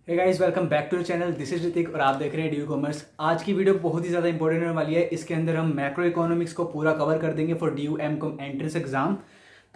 Hey guys, welcome back to the channel. This is Hrithik और आप देख रहे हैं ड्यू कॉमर्स। आज की वीडियो बहुत ही ज़्यादा इंपॉर्टेंट होने वाली है। इसके अंदर हम मैक्रो इकोनॉमिक्स को पूरा कवर कर देंगे for DU M com entrance exam.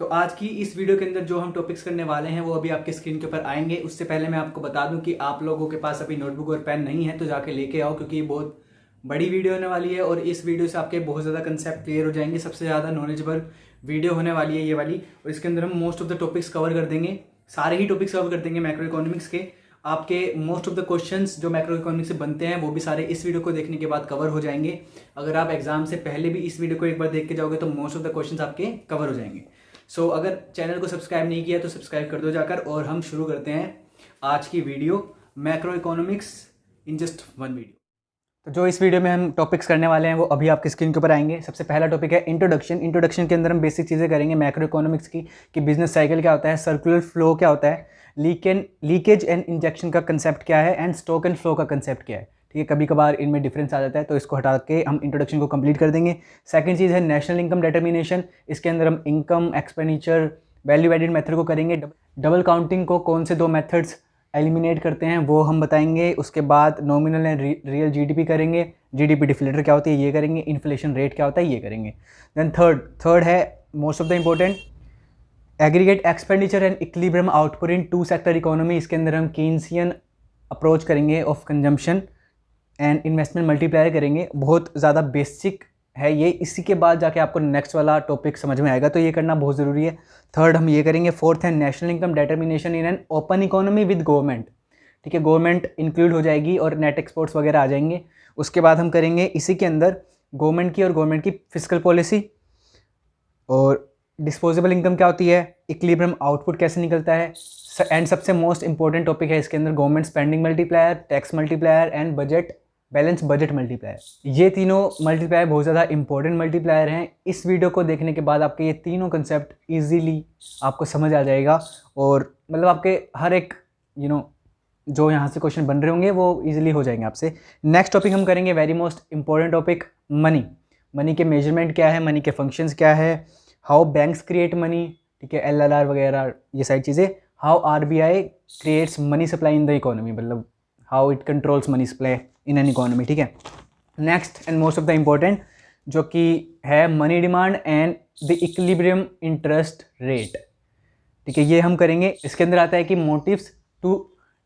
तो आज की इस वीडियो के अंदर जो हम टॉपिक्स करने वाले हैं वो अभी आपके स्क्रीन के ऊपर आएंगे। उससे पहले मैं आपको बता दूं कि आप लोगों के पास अभी नोटबुक और पेन नहीं है तो जाके लेके आओ, क्योंकि ये बहुत बड़ी वीडियो होने वाली है और इस वीडियो से आपके बहुत ज़्यादा कंसेप्ट क्लियर हो जाएंगे। सबसे ज़्यादा नॉलेजेबल वीडियो होने वाली है ये वाली, और इसके अंदर हम most of the topics cover कर देंगे। सारे ही टॉपिक्स कवर कर देंगे मैक्रो इकोनॉमिक्स के। आपके मोस्ट ऑफ द क्वेश्चंस जो मैक्रो इकोनॉमिक्स से बनते हैं वो भी सारे इस वीडियो को देखने के बाद कवर हो जाएंगे। अगर आप एग्जाम से पहले भी इस वीडियो को एक बार देख के जाओगे तो मोस्ट ऑफ द क्वेश्चंस आपके कवर हो जाएंगे। सो अगर चैनल को सब्सक्राइब नहीं किया तो सब्सक्राइब कर दो जाकर, और हम शुरू करते हैं आज की video macro economics in just one video. तो जो इस वीडियो में हम टॉपिक्स करने वाले हैं वो अभी आपकी स्क्रीन के ऊपर आएंगे। सबसे पहला टॉपिक है इंट्रोडक्शन। इंट्रोडक्शन के अंदर हम बेसिक चीज़ें करेंगे मैक्रो इकोनॉमिक्स की, कि बिजनेस साइकिल क्या होता है, सर्कुलर फ्लो क्या होता है, लीकेज एंड इंजेक्शन का कंसेप्ट क्या है, एंड स्टॉक एंड फ्लो का कंसेप्ट क्या है। ठीक है, कभी कभार इनमें डिफरेंस आ जाता है तो इसको हटा के हम इंट्रोडक्शन को कंप्लीट कर देंगे। सेकंड चीज़ है नेशनल इनकम डिटर्मिनेशन। इसके अंदर हम income, expenditure, value added method को करेंगे। डबल काउंटिंग को कौन से दो मेथड्स एलिमिनेट करते हैं वो हम बताएंगे। उसके बाद नॉमिनल एंड रियल जीडीपी करेंगे। जीडीपी डिफ्लेटर क्या होती है ये करेंगे। इन्फ्लेशन रेट क्या होता है ये करेंगे। देन थर्ड है most of the important, aggregate expenditure and equilibrium output in two sector economy. इसके अंदर हम कीन्सियन अप्रोच करेंगे of consumption and investment multiplier करेंगे। बहुत ज़्यादा बेसिक है ये, इसी के बाद जाके आपको नेक्स्ट वाला टॉपिक समझ में आएगा, तो ये करना बहुत ज़रूरी है। थर्ड हम ये करेंगे। फोर्थ है national income determination in an open economy with government. ठीक है, गवर्नमेंट इंक्लूड हो जाएगी और नेट एक्सपोर्ट्स वगैरह आ जाएंगे। उसके बाद हम करेंगे इसी के अंदर गवर्नमेंट की और गवर्नमेंट की फिजिकल पॉलिसी, और डिस्पोजेबल इनकम क्या होती है, इक्विलिब्रियम आउटपुट कैसे निकलता है, एंड सबसे मोस्ट इंपॉर्टेंट टॉपिक है इसके अंदर government spending multiplier, tax multiplier and balance budget multiplier. ये तीनों मल्टीप्लायर बहुत ज़्यादा इंपॉर्टेंट मल्टीप्लायर हैं। इस वीडियो को देखने के बाद आपके ये तीनों कंसेप्ट इजीली आपको समझ आ जाएगा, और मतलब आपके हर एक जो यहाँ से क्वेश्चन बन रहे होंगे वो इजीली हो जाएंगे आपसे। नेक्स्ट टॉपिक हम करेंगे very most important topic, money. Money के मेजरमेंट क्या है, मनी के फंक्शंस क्या है, हाउ बैंक्स क्रिएट मनी, ठीक है, एलएलआर वगैरह ये सारी चीज़ें, how RBI creates money supply in the economy, मतलब how it controls money supply in an economy. ठीक है, next and most of the important जो कि है money demand and the equilibrium interest rate. ठीक है, ये हम करेंगे। इसके अंदर आता है कि मोटिव्स टू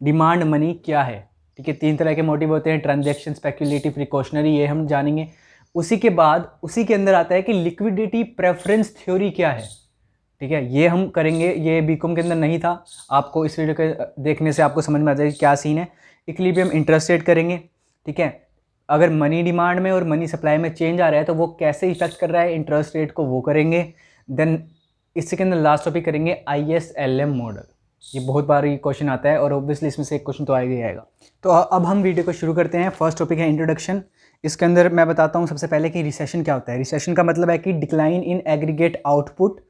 डिमांड मनी क्या है। ठीक है, तीन तरह के मोटिव होते हैं, ट्रांजैक्शन, स्पेक्युलेटिव, प्रिकॉशनरी, ये हम जानेंगे। उसी के बाद उसी के अंदर आता है कि लिक्विडिटी प्रेफरेंस थ्योरी क्या है। ठीक है, ये हम करेंगे। ये बीकॉम के अंदर नहीं था, आपको इस वीडियो के देखने से आपको समझ में आ जाएगा क्या सीन है। इक्विलिब्रियम इंटरेस्ट रेट करेंगे। ठीक है, अगर मनी डिमांड में और मनी सप्लाई में चेंज आ रहा है तो वो कैसे इफेक्ट कर रहा है इंटरेस्ट रेट को, वो करेंगे। देन इसके अंदर लास्ट टॉपिक करेंगे ISLM मॉडल। ये बहुत बार ये क्वेश्चन आता है और ऑब्वियसली इसमें से एक क्वेश्चन तो आएगा ही आएगा। तो अब हम वीडियो को शुरू करते हैं। फर्स्ट टॉपिक है इंट्रोडक्शन। इसके अंदर मैं बताता हूँ सबसे पहले कि रिसेशन क्या होता है। रिसेशन का मतलब है कि decline in aggregate output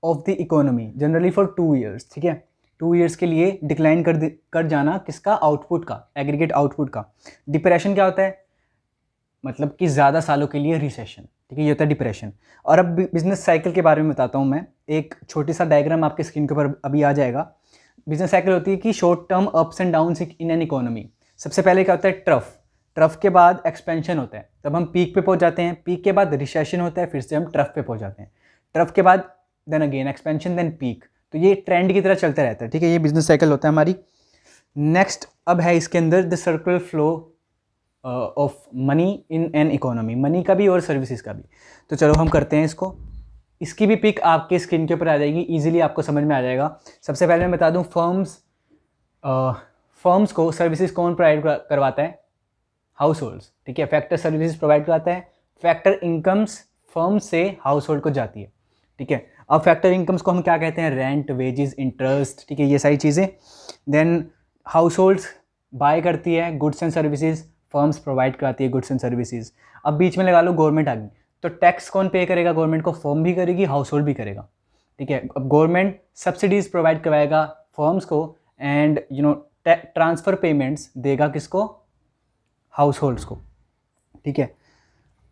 of the economy generally for 2 years. ठीक है, 2 ईयर्स के लिए डिक्लाइन कर जाना किसका, आउटपुट का, एग्रीगेट आउटपुट का। डिप्रेशन क्या होता है, मतलब कि ज़्यादा सालों के लिए रिसेशन। ठीक है, ये होता है डिप्रेशन। और अब बिजनेस साइकिल के बारे में बताता हूँ मैं। एक छोटी सा डायग्राम आपके स्क्रीन के ऊपर अभी आ जाएगा। बिजनेस साइकिल होती है कि short term ups and downs in an economy. सबसे पहले क्या होता है, ट्रफ के बाद एक्सपेंशन होता है, तब हम पीक पे पहुंच जाते हैं। पीक के बाद रिसेशन होता है, फिर से हम ट्रफ पे पहुंच जाते हैं। ट्रफ के बाद then again expansion, then peak. तो ये ट्रेंड की तरह चलता रहता है। ठीक है, ये बिजनेस साइकिल होता है हमारी। नेक्स्ट अब है इसके अंदर the circular flow of money in an economy, money का भी और सर्विसेज का भी। तो चलो हम करते हैं इसको। इसकी भी पिक आपके स्क्रीन के ऊपर आ जाएगी, इजीली आपको समझ में आ जाएगा। सबसे पहले मैं बता दूं, फर्म्स को सर्विसेज कौन प्रोवाइड करवाता है, हाउस होल्ड्स। ठीक है, फैक्टर सर्विसेज प्रोवाइड कराता है। फैक्टर इनकम्स फर्म से हाउस होल्ड को जाती है। ठीक है, अब फैक्टर इनकम्स को हम क्या कहते हैं, रेंट, वेजेस, इंटरेस्ट। ठीक है, ये सारी चीज़ें। देन हाउस होल्ड्स बाय करती है goods and services, firms provide कराती है गुड्स एंड सर्विसेज। अब बीच में लगा लो गवर्नमेंट आ गई, तो टैक्स कौन पे करेगा, गवर्नमेंट को, फर्म भी करेगी, हाउस होल्ड भी करेगा। ठीक है, अब गवर्नमेंट सब्सिडीज प्रोवाइड करवाएगा फर्म्स को, एंड ट्रांसफ़र पेमेंट्स देगा किसको, हाउस होल्ड्स को। ठीक है,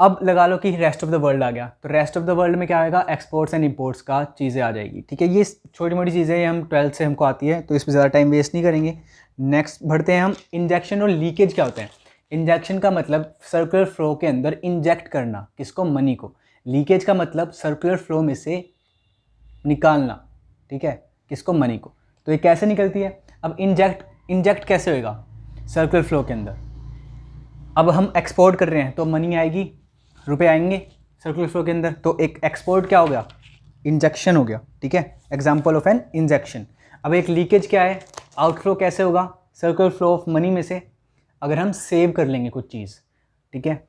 अब लगा लो कि रेस्ट ऑफ द वर्ल्ड आ गया, तो रेस्ट ऑफ द वर्ल्ड में क्या आएगा, एक्सपोर्ट्स एंड इंपोर्ट्स का चीज़ें आ जाएगी। ठीक है, ये छोटी मोटी चीज़ें हम 12th से हमको आती है, तो इस पर ज़्यादा टाइम वेस्ट नहीं करेंगे। नेक्स्ट बढ़ते हैं हम, इंजेक्शन और लीकेज क्या होते हैं। इंजेक्शन का मतलब सर्कुलर फ्लो के अंदर इंजेक्ट करना, किसको, मनी को। लीकेज का मतलब सर्कुलर फ्लो में से निकालना, ठीक है, किसको, मनी को। तो ये कैसे निकलती है, अब इंजेक्ट कैसे होएगा सर्कुलर फ्लो के अंदर। अब हम एक्सपोर्ट कर रहे हैं तो मनी आएगी, रुपए आएंगे सर्कुलर फ्लो के अंदर, तो एक एक्सपोर्ट क्या हो गया, इंजेक्शन हो गया। ठीक है, एग्जाम्पल ऑफ एन इंजेक्शन। अब एक लीकेज क्या है, आउटफ्लो कैसे होगा, सर्कुलर फ्लो ऑफ मनी में से अगर हम सेव कर लेंगे कुछ चीज़, ठीक है,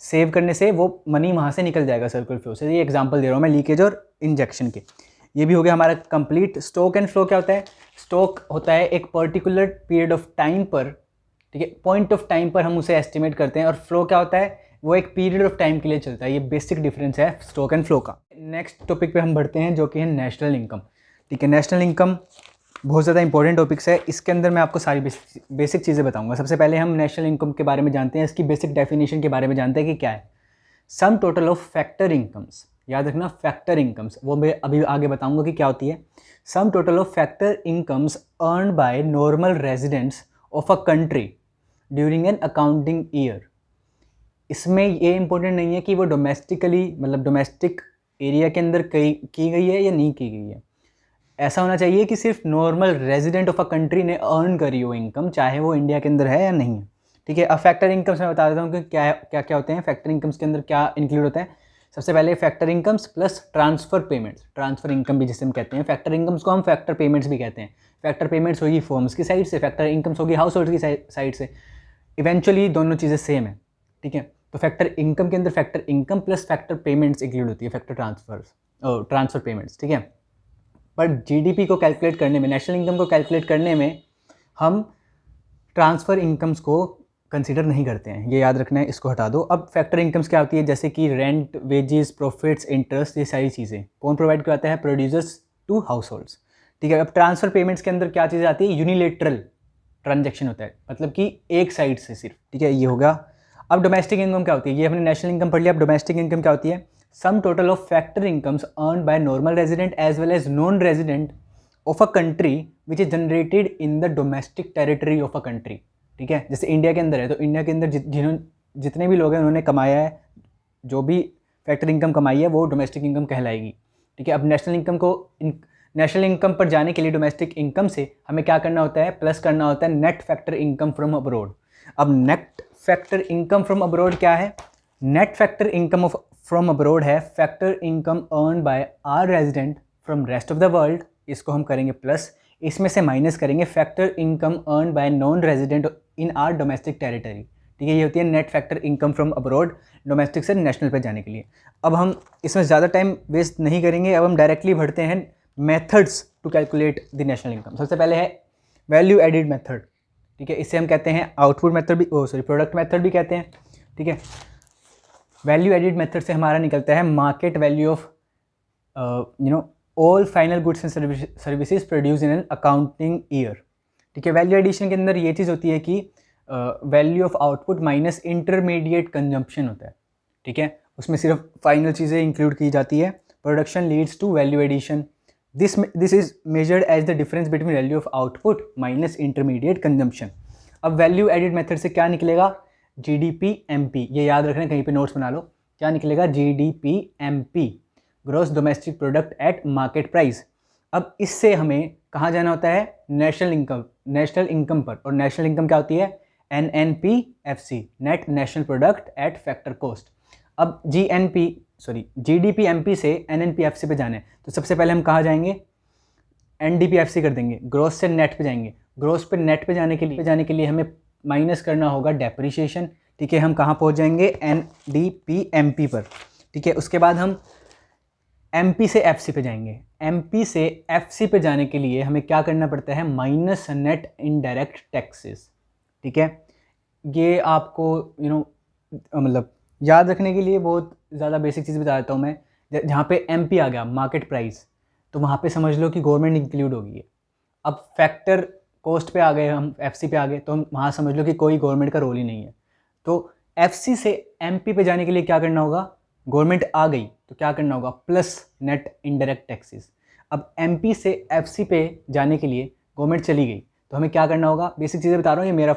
सेव करने से वो मनी वहाँ से निकल जाएगा सर्कुलर फ्लो से। ये एग्जांपल दे रहा हूँ मैं लीकेज और इंजेक्शन के। ये भी हो गया हमारा कंप्लीट। स्टॉक एंड फ्लो क्या होता है, स्टॉक होता है एक पर्टिकुलर पीरियड ऑफ टाइम पर, ठीक है, पॉइंट ऑफ टाइम पर हम उसे एस्टिमेट करते हैं, और फ्लो क्या होता है, वो एक पीरियड ऑफ टाइम के लिए चलता है। ये बेसिक डिफरेंस है स्टॉक एंड फ्लो का। नेक्स्ट टॉपिक पे हम बढ़ते हैं जो कि है नेशनल इनकम। ठीक है, नेशनल इनकम बहुत ज़्यादा इंपॉर्टेंट टॉपिक्स है। इसके अंदर मैं आपको सारी बेसिक चीज़ें बताऊंगा। सबसे पहले हम नेशनल इनकम के बारे में जानते हैं, इसकी बेसिक डेफिनेशन के बारे में जानते हैं कि क्या है। Sum total of factor incomes, याद रखना फैक्टर इनकम्स, वो मैं अभी आगे बताऊंगा कि क्या होती है। Sum total of factor incomes earn by normal residents of a country during an accounting year. इसमें ये इंपॉर्टेंट नहीं है कि वो डोमेस्टिकली, मतलब डोमेस्टिक एरिया के अंदर की गई है या नहीं की गई है। ऐसा होना चाहिए कि सिर्फ normal resident of a country ने अर्न करी हो इनकम, चाहे वो इंडिया के अंदर है या नहीं है। ठीक है, अब फैक्टर इनकम्स मैं बता देता हूँ कि क्या क्या होते हैं। फैक्टर इनकम्स के अंदर क्या इंक्लूड होता है। सबसे पहले factor incomes plus transfer payments, transfer income भी जिसे हम कहते हैं। फैक्टर इनकम्स को हम फैक्टर पेमेंट्स भी कहते हैं। फैक्टर पेमेंट्स होगी फर्म्स की साइड से, फैक्टर इनकम्स होगी हाउस होल्ड की साइड से। इवेंचुअली दोनों चीज़ें सेम है। ठीक है, तो फैक्टर इनकम के अंदर factor income plus factor payments include होती है, फैक्टर ट्रांसफर पेमेंट्स। ठीक है, पर जीडीपी को कैलकुलेट करने में, नेशनल इनकम को कैलकुलेट करने में हम ट्रांसफ़र इनकम्स को कंसीडर नहीं करते हैं, ये याद रखना है, इसको हटा दो। अब फैक्टर इनकम्स क्या होती है, जैसे कि रेंट, वेजेस, प्रॉफिट्स, इंटरेस्ट, ये सारी चीज़ें कौन प्रोवाइड करवाता है, प्रोड्यूसर्स टू हाउस होल्ड्स। ठीक है, अब ट्रांसफ़र पेमेंट्स के अंदर क्या चीज़ आती है, यूनिलेटरल ट्रांजेक्शन होता है, मतलब कि एक साइड से सिर्फ। ठीक है, ये होगा। अब डोमेस्टिक इनकम क्या होती है, ये हमने नेशनल इनकम पढ़ लिया। अब डोमेस्टिक इनकम क्या होती है, sum total of factor incomes earn by normal resident as well as non resident of a country which is generated in the domestic territory of a country. ठीक है, जैसे India के अंदर है, तो इंडिया के अंदर जितने भी लोग हैं उन्होंने कमाया है, जो भी फैक्टर इनकम कमाई है वो डोमेस्टिक इनकम कहलाएगी। ठीक है, अब नेशनल इनकम पर जाने के लिए डोमेस्टिक इनकम से हमें क्या करना होता है, प्लस करना होता है net factor income from abroad. अब net factor income from abroad क्या है, net factor income from abroad है factor income earned by our resident from rest of the world, इसको हम करेंगे प्लस, इसमें से माइनस करेंगे factor income earned by non resident in our domestic territory. ठीक है, ये होती है net factor income from abroad, domestic से नेशनल पे जाने के लिए। अब हम इसमें ज़्यादा टाइम वेस्ट नहीं करेंगे, अब हम डायरेक्टली बढ़ते हैं methods to calculate the national income. सबसे पहले है वैल्यू एडिड मेथड। ठीक है, इसे हम कहते हैं आउटपुट मेथड भी, प्रोडक्ट मेथड भी कहते हैं। ठीक है, वैल्यू एडिड मेथड से हमारा निकलता है market value of all final goods and services produce in an accounting year. ठीक है, वैल्यू एडिशन के अंदर ये चीज़ होती है कि value of output minus intermediate consumption होता है। ठीक है, उसमें सिर्फ फाइनल चीज़ें इंक्लूड की जाती है। Production leads to value addition, this is measured as the difference between value of output minus intermediate consumption. अब वैल्यू एडिड मेथड से क्या निकलेगा, जीडीपी एमपी, ये याद रखना, कहीं पे नोट्स बना लो, क्या निकलेगा, GDP MP, gross domestic product at market price. अब इससे हमें कहाँ जाना होता है, नेशनल इनकम पर, और नेशनल इनकम क्या होती है, NNPFC, net national product at factor cost. अब जीडीपी एमपी से NNPFC पे जाना है, तो सबसे पहले हम कहाँ जाएंगे, NDPFC कर देंगे, ग्रोस से नेट पे जाएंगे। ग्रोस पे नेट पे जाने के लिए हमें माइनस करना होगा डेप्रिसिएशन। ठीक है, हम कहाँ पहुँच जाएंगे, NDPMP पर। ठीक है, उसके बाद हम MP से FC पे जाएंगे। MP से FC पे जाने के लिए हमें क्या करना पड़ता है, माइनस नेट इनडायरेक्ट टैक्सेस। ठीक है, ये आपको मतलब याद रखने के लिए बहुत ज़्यादा बेसिक चीज़ बता देता हूँ मैं। जहाँ पे MP आ गया मार्केट प्राइस, तो वहाँ पे समझ लो कि गवर्नमेंट इंक्लूड होगी। अब फैक्टर कॉस्ट पे आ गए हम, FC पे आ गए, तो हम वहाँ समझ लो कि कोई गवर्नमेंट का रोल ही नहीं है। तो FC से MP पे जाने के लिए क्या करना होगा, गवर्नमेंट आ गई तो क्या करना होगा, प्लस नेट इनडायरेक्ट टैक्सेस। अब MP से FC पे जाने के लिए गवर्नमेंट चली गई तो हमें क्या करना होगा, बेसिक चीज़ें बता रहा हूँ, ये मेरा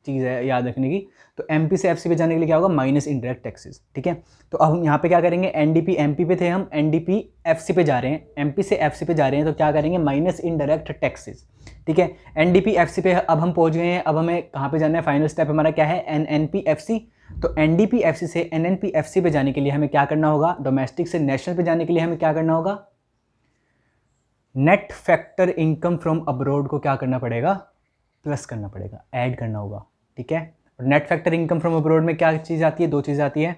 चीज़ है याद रखने की। तो MP से FC पे जाने के लिए क्या होगा, माइनस इनडायरेक्ट टैक्सेस, ठीक है। तो अब हम यहाँ पे क्या करेंगे, NDP MP पे थे हम, NDP FC पे जा रहे हैं, MP से FC पे जा रहे हैं तो क्या करेंगे, माइनस इनडायरेक्ट टैक्सेस, ठीक है। NDP FC पे अब हम पहुँच गए हैं, अब हमें कहाँ पे जाना है, फाइनल स्टेप हमारा क्या है, NNP FC। तो NDP FC से NNP FC पे जाने के लिए हमें क्या करना होगा, डोमेस्टिक से नेशनल पे जाने के लिए हमें क्या करना होगा, net factor income from abroad को क्या करना पड़ेगा, प्लस करना पड़ेगा, ऐड करना होगा, ठीक है। और net factor income from abroad में क्या चीज़ आती है, दो चीज़ आती है,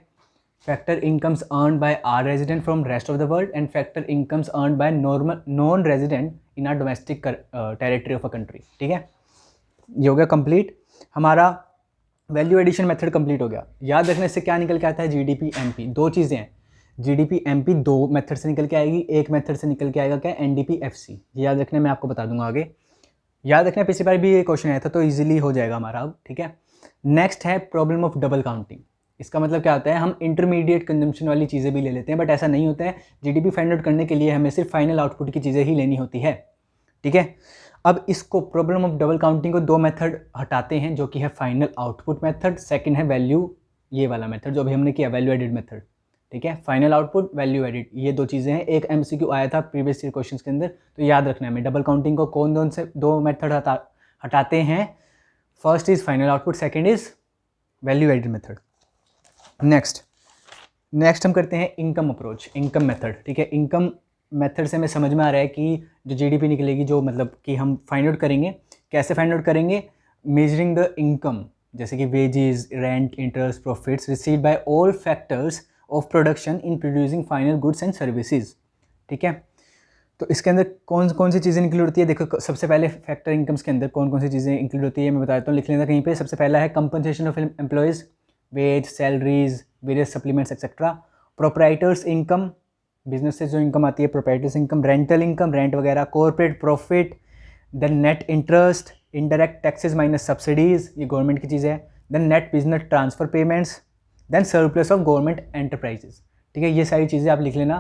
factor incomes earn by our resident from rest of the world and factor incomes earn by normal non resident in our domestic territory of a country, ठीक है। ये हो गया कंप्लीट, हमारा वैल्यू एडिशन मेथड कंप्लीट हो गया। याद रखने से क्या निकल के आता है, GDP MP, दो चीज़ें हैं, GDP MP दो मेथड से निकल के आएगी, एक मेथड से निकल के आएगा क्या, NDP FC। ये याद रखने मैं आपको बता दूंगा आगे, याद रखना पिछली बार भी ये क्वेश्चन आया था तो इजीली हो जाएगा हमारा अब, ठीक है। नेक्स्ट है प्रॉब्लम ऑफ डबल काउंटिंग। इसका मतलब क्या होता है, हम इंटरमीडिएट कंजम्पशन वाली चीज़ें भी ले लेते हैं, बट ऐसा नहीं होता है। GDP फाइंड आउट करने के लिए हमें सिर्फ फाइनल आउटपुट की चीज़ें ही लेनी होती है, ठीक है। अब इसको प्रॉब्लम ऑफ डबल काउंटिंग को दो मेथड हटाते हैं, जो कि है फाइनल आउटपुट मेथड, सेकंड है वैल्यू, ये वाला मेथड जो अभी हमने किया, वैल्यू एडिड मेथड, ठीक है। फाइनल आउटपुट, वैल्यू एडिड, ये दो चीज़ें हैं। एक MCQ आया था प्रीवियस ईयर क्वेश्चंस के अंदर, तो याद रखना है हमें डबल काउंटिंग को कौन से दो मेथड हटाते हैं, first is final output, second is value added method. Next हम करते हैं इनकम अप्रोच, इनकम मेथड, ठीक है। इनकम मेथड से हमें समझ में आ रहा है कि जो GDP निकलेगी, जो मतलब कि हम फाइंड आउट करेंगे, कैसे फाइंड आउट करेंगे, मेजरिंग द इनकम, जैसे कि wages, rent, interest, profits received by all factors of production in producing final goods and services, ठीक है। तो इसके अंदर कौन सी चीज़ें इंक्लूड होती है, देखो सबसे पहले फैक्टर इनकम्स के अंदर कौन सी चीज़ें इंक्लूड होती है मैं बता देता हूँ, लिख लेना कहीं पे। सबसे पहला है compensation of employees, wage, salaries, various supplements etcetera. Proprietors income, business से जो इनकम आती है, proprietors income. Rental income, rent वगैरह। Corporate profit, then net interest, indirect taxes minus subsidies, ये गवर्नमेंट की चीज़ है। Then net business transfer payments, then surplus of government enterprises, ठीक है। ये सारी चीज़ें आप लिख लेना।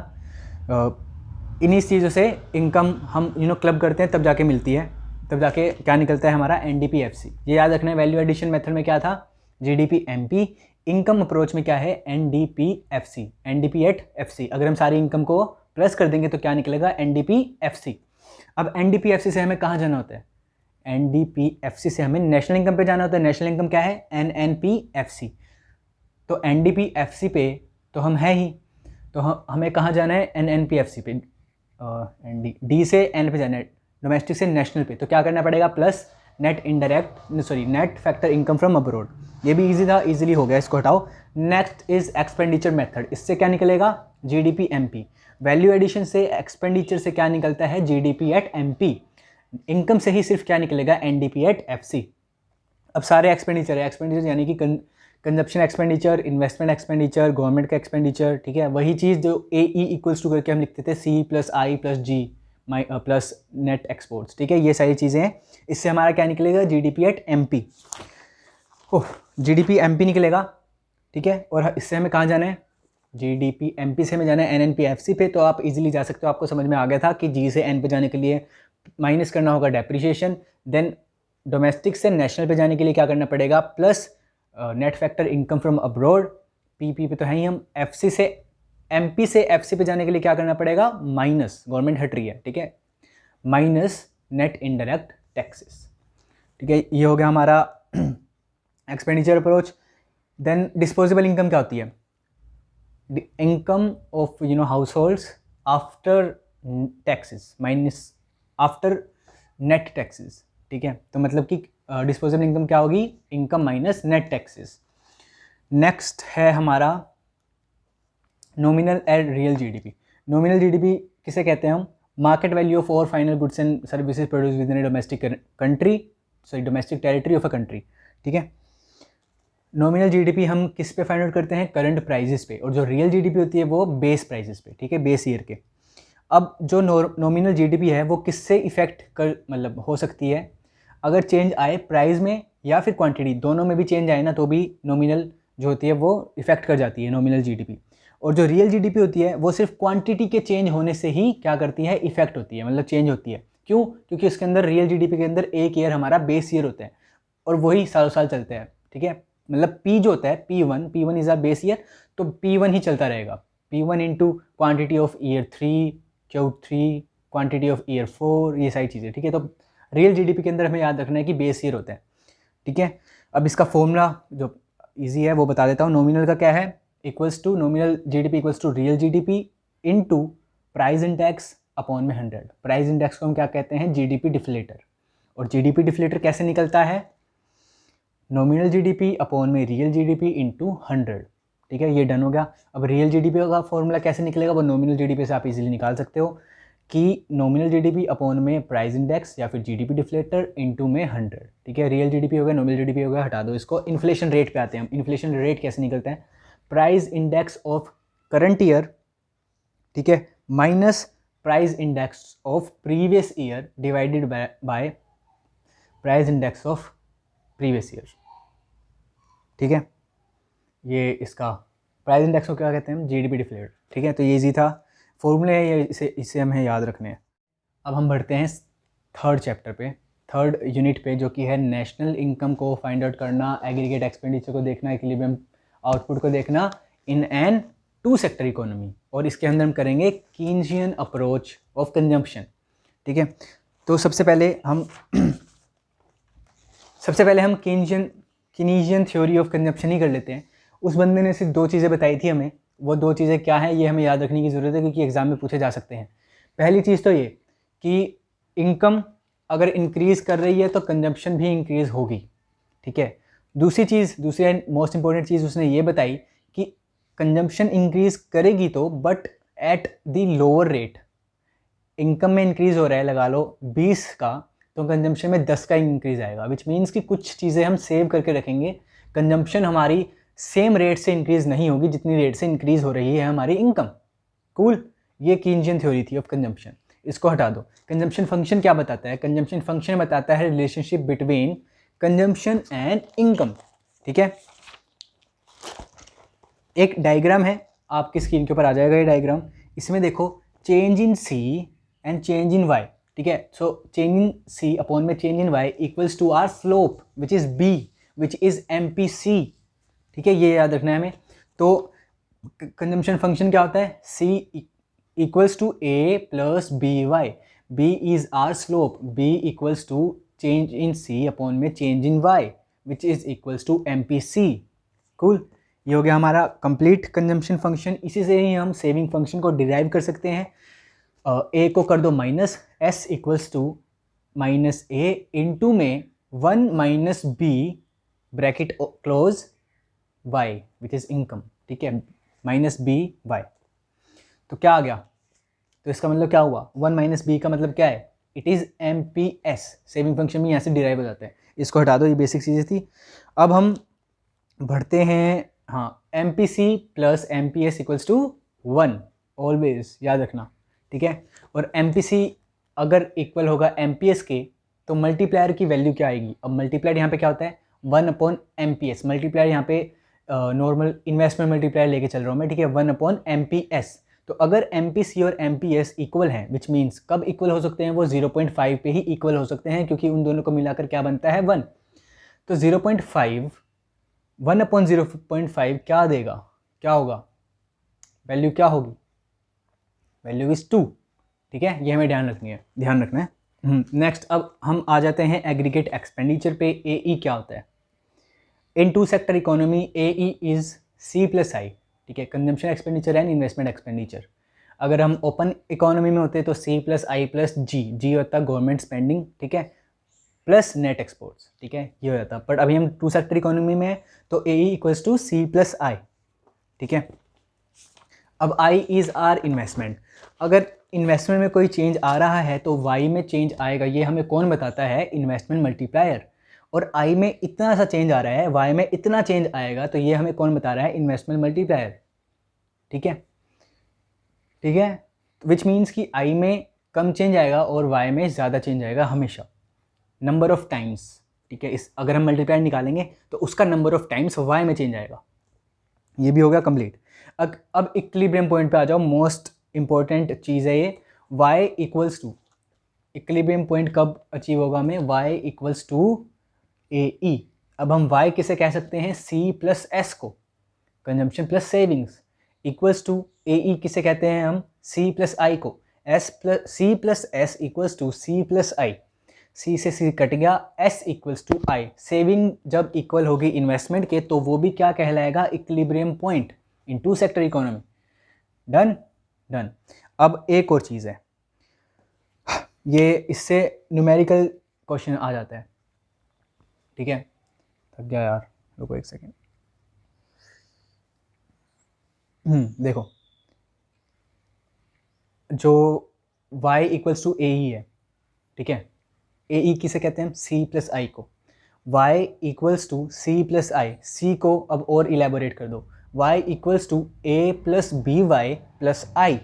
इन्हीं चीज़ों से इनकम हम क्लब करते हैं, तब जाके मिलती है, तब जाके क्या निकलता है हमारा, NDP FC। ये याद रखना है। वैल्यू एडिशन मेथड में क्या था, GDP MP, इनकम अप्रोच में क्या है, NDP FC, NDP at FC। अगर हम सारी इनकम को प्लस कर देंगे तो क्या निकलेगा, NDP FC। अब NDP FC से हमें कहाँ जाना होता है, NDP FC से हमें नेशनल इनकम पे जाना होता है। नेशनल इनकम क्या है, NNP FC। तो NDP FC पे तो हम है ही, तो हमें कहाँ जाना है, NNP FC पे, D से N पे जाना है, डोमेस्टिक से नेशनल पे। तो क्या करना पड़ेगा, plus net factor income from abroad. ये भी इजी था, इजीली हो गया, इसको हटाओ। Next is expenditure method. इससे क्या निकलेगा, GDP MP। वैल्यू एडिशन से एक्सपेंडिचर से क्या निकलता है, GDP at MP। इनकम से ही सिर्फ क्या निकलेगा, NDP at FC। अब सारे एक्सपेंडिचर है, एक्सपेंडिचर यानी कि consumption expenditure, investment expenditure, government का एक्सपेंडिचर, ठीक है। वही चीज़ जो AE इक्वल्स टू करके हम लिखते थे, C + I + G plus net exports, ठीक है। ये सारी चीज़ें हैं। इससे हमारा क्या निकलेगा, GDP at MP। GDP MP निकलेगा, ठीक है। और इससे हमें कहाँ जाना है, GDP MP से हमें जाना है NNP FC पे। तो आप इजीली जा सकते हो, आपको समझ में आ गया था कि G से N पे जाने के लिए माइनस करना होगा डेप्रिसिएशन, देन डोमेस्टिक से नेशनल पे जाने के लिए क्या करना पड़ेगा, plus net factor income from abroad, PP पे तो है ही हम। FC से MP से FC पे जाने के लिए क्या करना पड़ेगा, माइनस, गवर्नमेंट हट रही है, ठीक है, माइनस नेट इनडायरेक्ट टैक्सेस, ठीक है। ये हो गया हमारा expenditure approach. Then disposable income क्या होती है, income of households after taxes minus after net taxes, ठीक है। तो मतलब कि डिस्पोजेबल इनकम क्या होगी, income minus net taxes. Next है हमारा nominal and real GDP। Nominal GDP किसे कहते हैं हम, market value of all final goods and services produce within domestic country, sorry domestic territory of a country, ठीक है। नॉमिनल GDP हम किस पे फाइंड आउट करते हैं, करंट प्राइजेस पे, और जो रियल GDP होती है वो बेस प्राइजेस पे, ठीक है, बेस ईयर के। अब जो नॉमिनल GDP है वो किससे इफेक्ट कर मतलब हो सकती है, अगर चेंज आए प्राइस में या फिर क्वांटिटी, दोनों में भी चेंज आए ना तो भी नॉमिनल जो होती है वो इफेक्ट कर जाती है नॉमिनल जीडीपी, और जो रियल जीडीपी होती है वो सिर्फ क्वांटिटी के चेंज होने से ही क्या करती है, इफेक्ट होती है, मतलब चेंज होती है। क्यों? क्योंकि उसके अंदर रियल जीडीपी के अंदर एक ईयर हमारा बेस ईयर होता है और वही सालों साल चलते हैं, ठीक है। मतलब पी जो होता है P1 is are base year, तो P1 ही चलता रहेगा। P1 into quantity of year 3 Q3 quantity of year 4, ये सारी चीज़ें, ठीक है। तो रियल जीडीपी के अंदर हमें याद रखना है कि बेस ईयर होता है, ठीक है। अब इसका फॉर्मूला जो इजी है वो बता देता हूँ। नॉमिनल का क्या है, equals to nominal GDP equals to real GDP into price index upon में 100। प्राइस इंडेक्स को हम क्या कहते हैं, जीडीपी डिफ्लेटर। और जीडीपी डिफ्लेटर कैसे निकलता है, नॉमिनल जीडीपी अपॉन में रियल जीडीपी इंटू 100, ठीक है। ये डन हो गया। अब रियल जीडीपी का फॉर्मूला कैसे निकलेगा, वो नॉमिनल जीडीपी से आप इजीली निकाल सकते हो कि नॉमिनल जीडीपी अपॉन में प्राइस इंडेक्स या फिर जीडीपी डिफ्लेटर इनटू में 100, ठीक है। रियल जीडीपी हो गया, नॉमिनल जीडीपी हो गया, हटा दो इसको। इन्फ्लेशन रेट पे आते हैं हम। इन्फ्लेशन रेट कैसे निकलता है, price index of current year, ठीक है, minus price index of previous year divided by price index of previous year, ठीक है। ये इसका प्राइस इंडेक्स को क्या कहते हैं हम, जीडीपी डिफ्लेटर, ठीक है। तो ये इजी था, फॉर्मूले है ये, इसे हमें याद रखने हैं। अब हम बढ़ते हैं थर्ड चैप्टर पे, थर्ड यूनिट पे, जो कि है नेशनल इनकम को फाइंड आउट करना, एग्रीगेट एक्सपेंडिचर को देखना, इक्विलिब्रियम आउटपुट को देखना in an two sector economy. और इसके अंदर हम करेंगे कीनशियन अप्रोच ऑफ कंजम्पशन, ठीक है। तो सबसे पहले हम कीनीजियन थ्योरी ऑफ कंजम्पशन ही कर लेते हैं। उस बंदे ने सिर्फ 2 चीज़ें बताई थी हमें, वो 2 चीज़ें क्या हैं ये हमें याद रखने की ज़रूरत है, क्योंकि एग्जाम में पूछे जा सकते हैं। पहली चीज़ तो ये कि इनकम अगर इंक्रीज़ कर रही है तो कंजम्पशन भी इंक्रीज़ होगी, ठीक है। दूसरी मोस्ट इंपॉर्टेंट चीज़ उसने ये बताई कि कंजम्पशन इंक्रीज़ करेगी तो, but at the lower rate. Income में इंक्रीज़ हो रहा है लगा लो 20 का, तो कंजम्पशन में 10 का इंक्रीज़ आएगा, विच मीन्स कि कुछ चीज़ें हम सेव करके रखेंगे, कंजम्पशन हमारी सेम रेट से इंक्रीज़ नहीं होगी जितनी रेट से इंक्रीज़ हो रही है हमारी इनकम। कूल, ये कीनशियन थ्योरी थी ऑफ कंजम्पशन। इसको हटा दो। कंजम्पशन फंक्शन क्या बताता है, कंजम्पशन फंक्शन बताता है relationship between consumption and income, ठीक है। एक डायग्राम है, आपकी स्क्रीन के ऊपर आ जाएगा ये डायग्राम। इसमें देखो change in C and change in Y, ठीक है। So change in C upon में change in Y equals to our slope which is B which is MPC, ठीक है। ये याद रखना है हमें। तो कंजम्पशन फंक्शन क्या होता है, C equals to A plus BY, B is our slope, B equals to change in C upon में change in Y which is equals to MPC। Cool, ये हो गया हमारा कंप्लीट कंजम्पशन फंक्शन। इसी से ही हम सेविंग फंक्शन को derive कर सकते हैं। A को कर दो minus, S equals to minus A into में 1 minus B bracket close Y which is income, ठीक है, माइनस BY। तो क्या आ गया, तो इसका मतलब क्या हुआ, 1 माइनस B का मतलब क्या है, it is MPS। Saving function में यहाँ से डिराइव हो जाता है। इसको हटा दो, ये बेसिक चीज़ें थी। अब हम बढ़ते हैं, हाँ, MPC plus MPS equals to 1, always याद रखना, ठीक है। और MPC अगर इक्वल होगा MPS के, तो मल्टीप्लायर की वैल्यू क्या आएगी। अब मल्टीप्लायर यहाँ पे क्या होता है, 1 अपॉन MPS। मल्टीप्लायर यहाँ पे नॉर्मल इन्वेस्टमेंट मल्टीप्लायर लेके चल रहा हूँ मैं, ठीक है, 1 अपॉन MPS। तो अगर MPC और MPS इक्वल हैं, विच मीन्स कब इक्वल हो सकते हैं, वो 0.5 पे ही इक्वल हो सकते हैं, क्योंकि उन दोनों को मिलाकर क्या बनता है, 1। तो 0.5 1 अपॉन 0.5 क्या देगा, क्या होगा, वैल्यू क्या होगी, वैल्यू इज 2, ठीक है। ये हमें ध्यान रखना है। नेक्स्ट अब हम आ जाते हैं एग्रीगेट एक्सपेंडिचर पे। AE क्या होता है, in two sector economy AE is C plus I, ठीक है, consumption expenditure and investment expenditure. अगर हम ओपन इकोनॉमी में होते तो C plus I plus G होता गवर्नमेंट स्पेंडिंग, ठीक है, प्लस नेट एक्सपोर्ट्स, ठीक है, ये हो जाता। बट अभी हम टू सेक्टर इकोनॉमी में है, तो AE equals to C plus I, ठीक है। अब I इज़ आर इन्वेस्टमेंट। अगर इन्वेस्टमेंट में कोई चेंज आ रहा है तो Y में चेंज आएगा, ये हमें कौन बताता है, इन्वेस्टमेंट मल्टीप्लायर। और I में इतना सा चेंज आ रहा है, Y में इतना चेंज आएगा, तो ये हमें कौन बता रहा है, इन्वेस्टमेंट मल्टीप्लायर, ठीक है, ठीक है। विच मीन्स कि I में कम चेंज आएगा और Y में ज़्यादा चेंज आएगा हमेशा, नंबर ऑफ टाइम्स, ठीक है। इस अगर हम मल्टीप्लायर निकालेंगे तो उसका नंबर ऑफ टाइम्स Y में चेंज आएगा, ये भी हो गया कंप्लीट। अब इक्विलिब्रियम पॉइंट पे आ जाओ, मोस्ट इंपॉर्टेंट चीज़ है ये, y equals to, equilibrium point कब अचीव होगा हमें, y equals to A E. अब हम y किसे कह सकते हैं, c प्लस एस को, consumption plus savings, equals to A E किसे कहते हैं हम, c प्लस आई को, c plus S equals to c plus I, c से c कट गया, s equals to I. Saving जब इक्वल होगी इन्वेस्टमेंट के तो वो भी क्या कहलाएगा, equilibrium point in two sector economy. Done done. अब एक और चीज़ है, ये इससे न्यूमेरिकल क्वेश्चन आ जाता है, ठीक है। थक गया यार, रुको एक सेकेंड। देखो, जो y इक्वल्स टू ए ई है, ठीक है, ए ई किसे कहते हैं हम, c प्लस आई को, y equals to c plus I, c को अब और इलेबोरेट कर दो, y equals to a plus B Y plus I.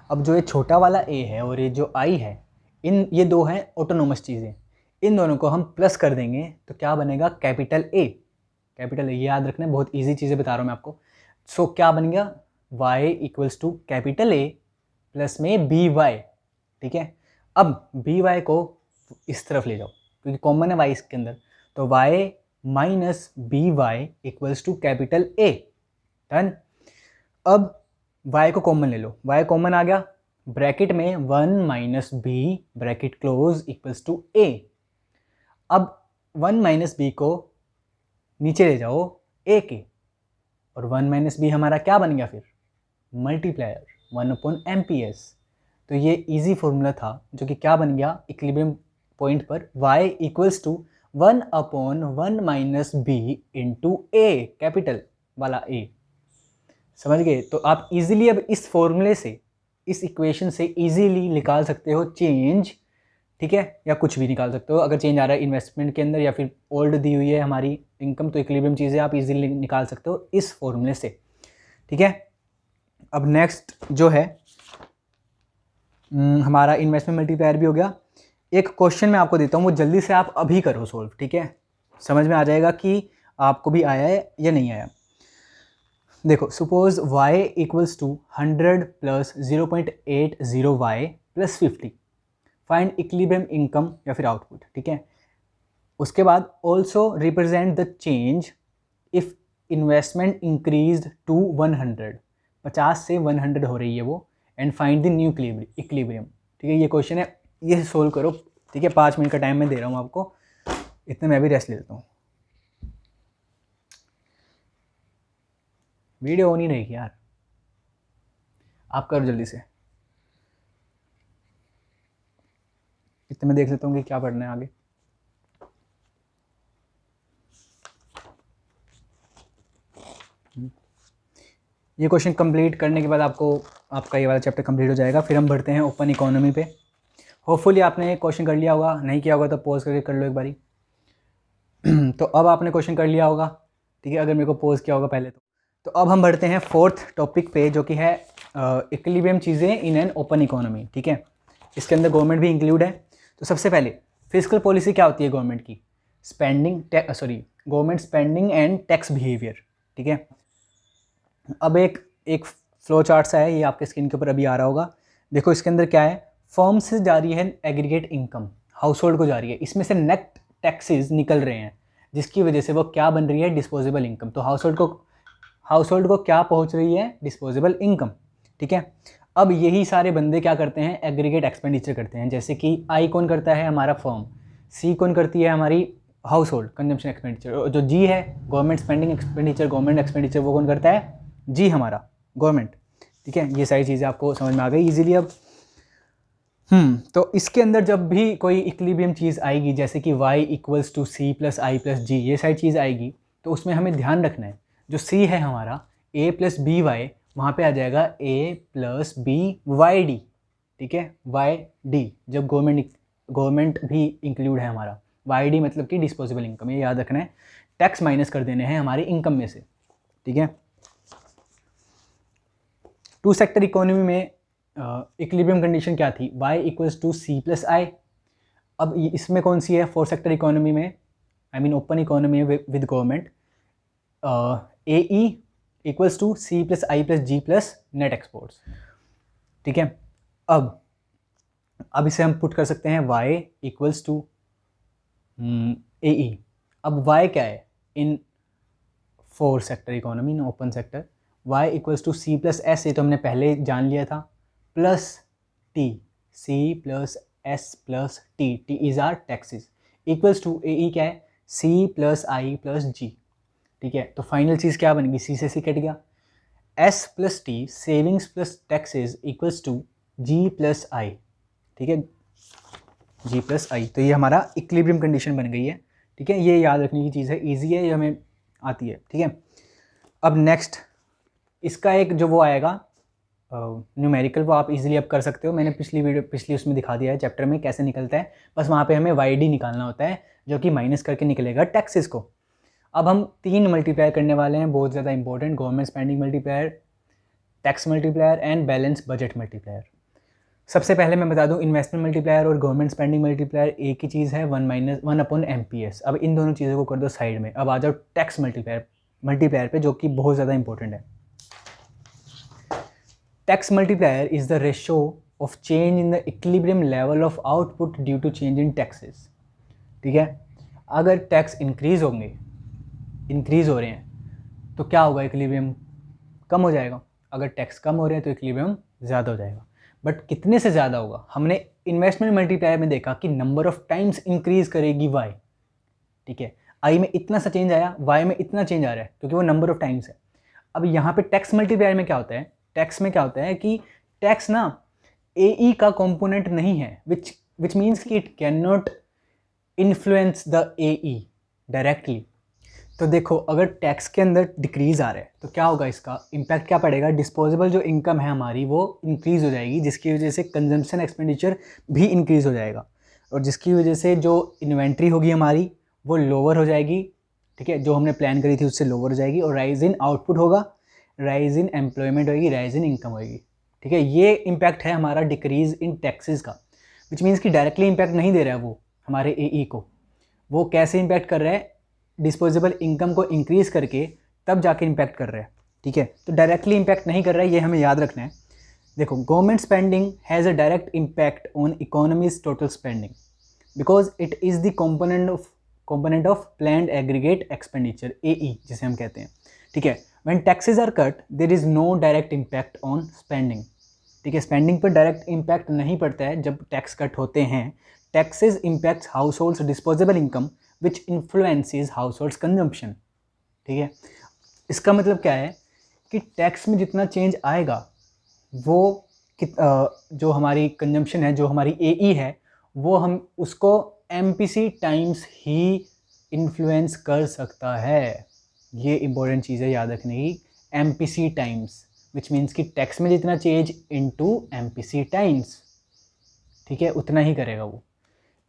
अब जो ये छोटा वाला a है और ये जो i है, ये दो हैं ऑटोनोमस चीज़ें, इन दोनों को हम प्लस कर देंगे तो क्या बनेगा, कैपिटल A। कैपिटल A याद रखना, बहुत इजी चीज़ें बता रहा हूँ मैं आपको। सो क्या बन गया, y equals to capital A plus में बी वाई, ठीक है। अब बी वाई को इस तरफ ले जाओ क्योंकि कॉमन है y इसके अंदर, तो y minus b y equals to capital A। Done. अब y को कॉमन ले लो, y कॉमन आ गया, ब्रैकेट में 1 minus b bracket close equals to a। अब 1 माइनस बी को नीचे ले जाओ a के, और 1 माइनस बी हमारा क्या बन गया फिर, मल्टीप्लायर 1/MPS। तो ये इजी फॉर्मूला था जो कि क्या बन गया, इक्विलिब्रियम पॉइंट पर y equals to 1/1 minus b into a, capital वाला a। समझ गए। तो आप इजीली अब इस फॉर्मूले से, इस इक्वेशन से इजीली निकाल सकते हो चेंज, ठीक है, या कुछ भी निकाल सकते हो। अगर चेंज आ रहा है इन्वेस्टमेंट के अंदर या फिर ओल्ड दी हुई है हमारी इनकम, तो इक्विलिब्रियम चीज़ें आप इजीली निकाल सकते हो इस फॉर्मूले से, ठीक है। अब नेक्स्ट जो है हमारा इन्वेस्टमेंट मल्टीप्लायर भी हो गया। एक क्वेश्चन मैं आपको देता हूँ, वो जल्दी से आप अभी करो सॉल्व, ठीक है, समझ में आ जाएगा कि आपको भी आया है या नहीं आया। देखो, suppose y equals to 100 plus 0.80y plus 50, find equilibrium income या फिर आउटपुट, ठीक है। उसके बाद also represent the change if investment increased to 100, 50 से 100 हो रही है वो, and find the new equilibrium, ठीक है। ये क्वेश्चन है, ये सोल्व करो, ठीक है। 5 मिनट का टाइम मैं दे रहा हूँ आपको, इतने मैं भी रेस्ट ले लेता हूँ। वीडियो ऑन ही रहेगी यार, आप करो जल्दी से, इतने मैं देख लेता हूँ कि क्या पढ़ना है आगे। ये क्वेश्चन कंप्लीट करने के बाद आपका ये वाला चैप्टर कंप्लीट हो जाएगा। फिर हम बढ़ते हैं ओपन इकोनॉमी पे। होपफुली आपने क्वेश्चन कर लिया होगा, नहीं किया होगा तो पॉज करके कर लो एक बारी। तो अब आपने क्वेश्चन कर लिया होगा, ठीक है, अगर मेरे को पॉज किया होगा पहले तो अब हम बढ़ते हैं फोर्थ टॉपिक पे, जो कि है इक्विलिब्रियम चीज़ें इन एन ओपन इकोनॉमी, ठीक है। इसके अंदर गवर्नमेंट भी इंक्लूड है। तो सबसे पहले फिजिकल पॉलिसी क्या होती है गवर्नमेंट की, government spending and tax behaviour, ठीक है। अब एक फ्लो चार्ट सा है, ये आपके स्क्रीन के ऊपर अभी आ रहा होगा। देखो इसके अंदर क्या है, फर्म से जा रही है एग्रीगेट इनकम, हाउस होल्ड को जा रही है, इसमें से नेट टैक्सेस निकल रहे हैं, जिसकी वजह से वो क्या बन रही है, डिस्पोजेबल इनकम। तो हाउस होल्ड को क्या पहुंच रही है, डिस्पोजेबल इनकम, ठीक है। अब यही सारे बंदे क्या करते हैं, एग्रीगेट एक्सपेंडिचर करते हैं। जैसे कि आई कौन करता है, हमारा फर्म, सी कौन करती है, हमारी हाउस होल्ड कंजम्पशन एक्सपेंडिचर, जो जी है government spending expenditure, government expenditure, वो कौन करता है, जी हमारा गवर्नमेंट, ठीक है। ये सारी चीज़ें आपको समझ में आ गई इजीली अब। तो इसके अंदर जब भी कोई इक्विलिब्रियम चीज़ आएगी, जैसे कि y equals to C plus I plus G, ये सारी चीज़ आएगी, तो उसमें हमें ध्यान रखना है, जो c है हमारा a प्लस बी वाई, वहाँ पर आ जाएगा a plus B y d, ठीक है, वाई डी, जब गवर्नमेंट भी इंक्लूड है हमारा, वाई डी मतलब कि डिस्पोजेबल इनकम, ये याद रखना है। टैक्स माइनस कर देने हैं हमारी इनकम में से, ठीक है। टू सेक्टर इकोनॉमी में इक्विलिब्रियम कंडीशन क्या थी, y equals to C plus I. अब इसमें कौन सी है, 4 सेक्टर इकोनॉमी में, I mean open economy with government, A E equals to C plus I plus G plus net exports. ठीक है, अब इसे हम पुट कर सकते हैं y equals to A E. अब y क्या है in 4 sector economy in open sector, y equals to C plus S, ये तो हमने पहले जान लिया था, plus T, C plus S plus T, T is are taxes, equals to A E क्या है सी प्लस आई प्लस जी। ठीक है, तो फाइनल चीज़ क्या बनेगी, सी से सी कट गया, S plus T savings plus taxes equals to G plus I. ठीक है, जी प्लस आई, तो ये हमारा इक्विलिब्रियम कंडीशन बन गई है। ठीक है, ये याद रखने की चीज़ है, इजी है, ये हमें आती है। ठीक है, अब नेक्स्ट इसका एक जो वो आएगा न्यूमेरिकल, वो आप इजीली अब कर सकते हो, मैंने पिछली उसमें दिखा दिया है चैप्टर में कैसे निकलता है, बस वहाँ पे हमें वाई डी निकालना होता है जो कि माइनस करके निकलेगा टैक्सेस को। अब हम 3 मल्टीप्लायर करने वाले हैं, बहुत ज़्यादा important, government spending multiplier, tax multiplier and balance budget multiplier. सबसे पहले मैं बता दूं इन्वेस्टमेंट मल्टीप्लायर और गवर्नमेंट स्पेंडिंग मल्टीप्लायर एक ही चीज़ है, 1/MPS। अब इन दोनों चीज़ों को कर दो साइड में, अब आ जाओ टैक्स मल्टीप्लायर पे, जो कि बहुत ज़्यादा इंपॉर्टेंट है। Tax multiplier is the ratio of change in the equilibrium level of output due to change in taxes. ठीक है, अगर टैक्स इंक्रीज़ हो रहे हैं तो क्या होगा, इक्विलिब्रियम कम हो जाएगा, अगर टैक्स कम हो रहे हैं तो इक्विलिब्रियम ज़्यादा हो जाएगा। बट कितने से ज़्यादा होगा, हमने इन्वेस्टमेंट मल्टीप्लायर में देखा कि नंबर ऑफ टाइम्स इंक्रीज़ करेगी वाई। ठीक है, आई में इतना सा चेंज आया, वाई में इतना चेंज आ रहा है, क्योंकि वो नंबर ऑफ टाइम्स है। अब यहाँ पे टैक्स मल्टीप्लायर में क्या होता है, टैक्स में क्या होता है कि टैक्स ना ए ई का कंपोनेंट नहीं है, विच मीन्स कि it can not influence the A E directly. तो देखो, अगर टैक्स के अंदर डिक्रीज़ आ रहा है तो क्या होगा, इसका इम्पैक्ट क्या पड़ेगा, डिस्पोजेबल जो इनकम है हमारी वो इंक्रीज़ हो जाएगी, जिसकी वजह से कंजम्पशन एक्सपेंडिचर भी इंक्रीज़ हो जाएगा, और जिसकी वजह से जो इन्वेंट्री होगी हमारी वो लोअर हो जाएगी। ठीक है, जो हमने प्लान करी थी उससे लोअर हो जाएगी, और राइज इन आउटपुट होगा, राइज इन एम्प्लॉयमेंट होगी, राइज इन इनकम होगी। ठीक है, ये इम्पैक्ट है हमारा डिक्रीज़ इन टैक्सेस का, विच मीन्स कि डायरेक्टली इम्पैक्ट नहीं दे रहा है वो हमारे ए ई को, वो कैसे इम्पैक्ट कर रहा है, डिस्पोजेबल इनकम को इंक्रीज़ करके तब जाके इम्पैक्ट कर रहा है। ठीक है, तो डायरेक्टली इम्पैक्ट नहीं कर रहा है, ये हमें याद रखना है। देखो, government spending has a direct impact on economy's total spending because it is the component of planned aggregate expenditure, AE जिसे हम कहते हैं। ठीक है, when taxes are cut there is no direct impact on spending. ठीक है, spending पर direct impact नहीं पड़ता है जब टैक्स कट होते हैं। Taxes impacts house holds disposable income which influences house holds consumption. ठीक है, इसका मतलब क्या है कि टैक्स में जितना चेंज आएगा वो जो हमारी कंजम्पशन है, जो हमारी AE है, वो हम उसको MPC टाइम्स ही इन्फ्लुएंस कर सकता है। ये इंपॉर्टेंट चीज़ है याद रखने की, MPC टाइम्स, विच मीन्स कि टैक्स में जितना चेंज इनटू MPC टाइम्स, ठीक है, उतना ही करेगा वो।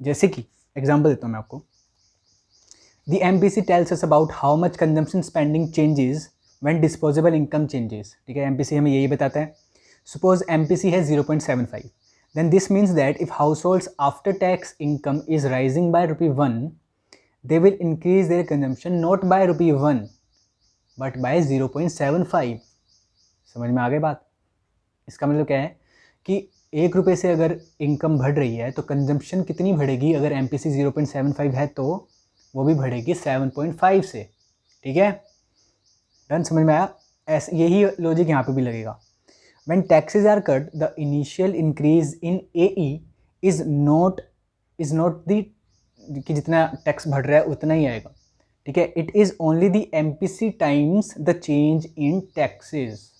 जैसे कि एग्जांपल देता हूँ मैं आपको, The MPC tells us about how much consumption spending changes when disposable income changes. ठीक है, MPC हमें यही बताता है। Suppose MPC है 0.75, then this means that if households after tax income is rising by ₹1, they will increase their consumption not by ₹1 but by 0.75. समझ में आ गई बात? इसका मतलब क्या है कि ₹1 से अगर इनकम बढ़ रही है तो कंजम्पशन कितनी बढ़ेगी, अगर MPC 0.75 है तो वो भी बढ़ेगी 7.5 से। ठीक है, डन, समझ में आया? ऐसे यही लॉजिक यहाँ पे भी लगेगा। When taxes are cut, the initial increase in AE is not the कि जितना टैक्स बढ़ रहा है उतना ही आएगा। ठीक है, it is only the MPC times the change in taxes.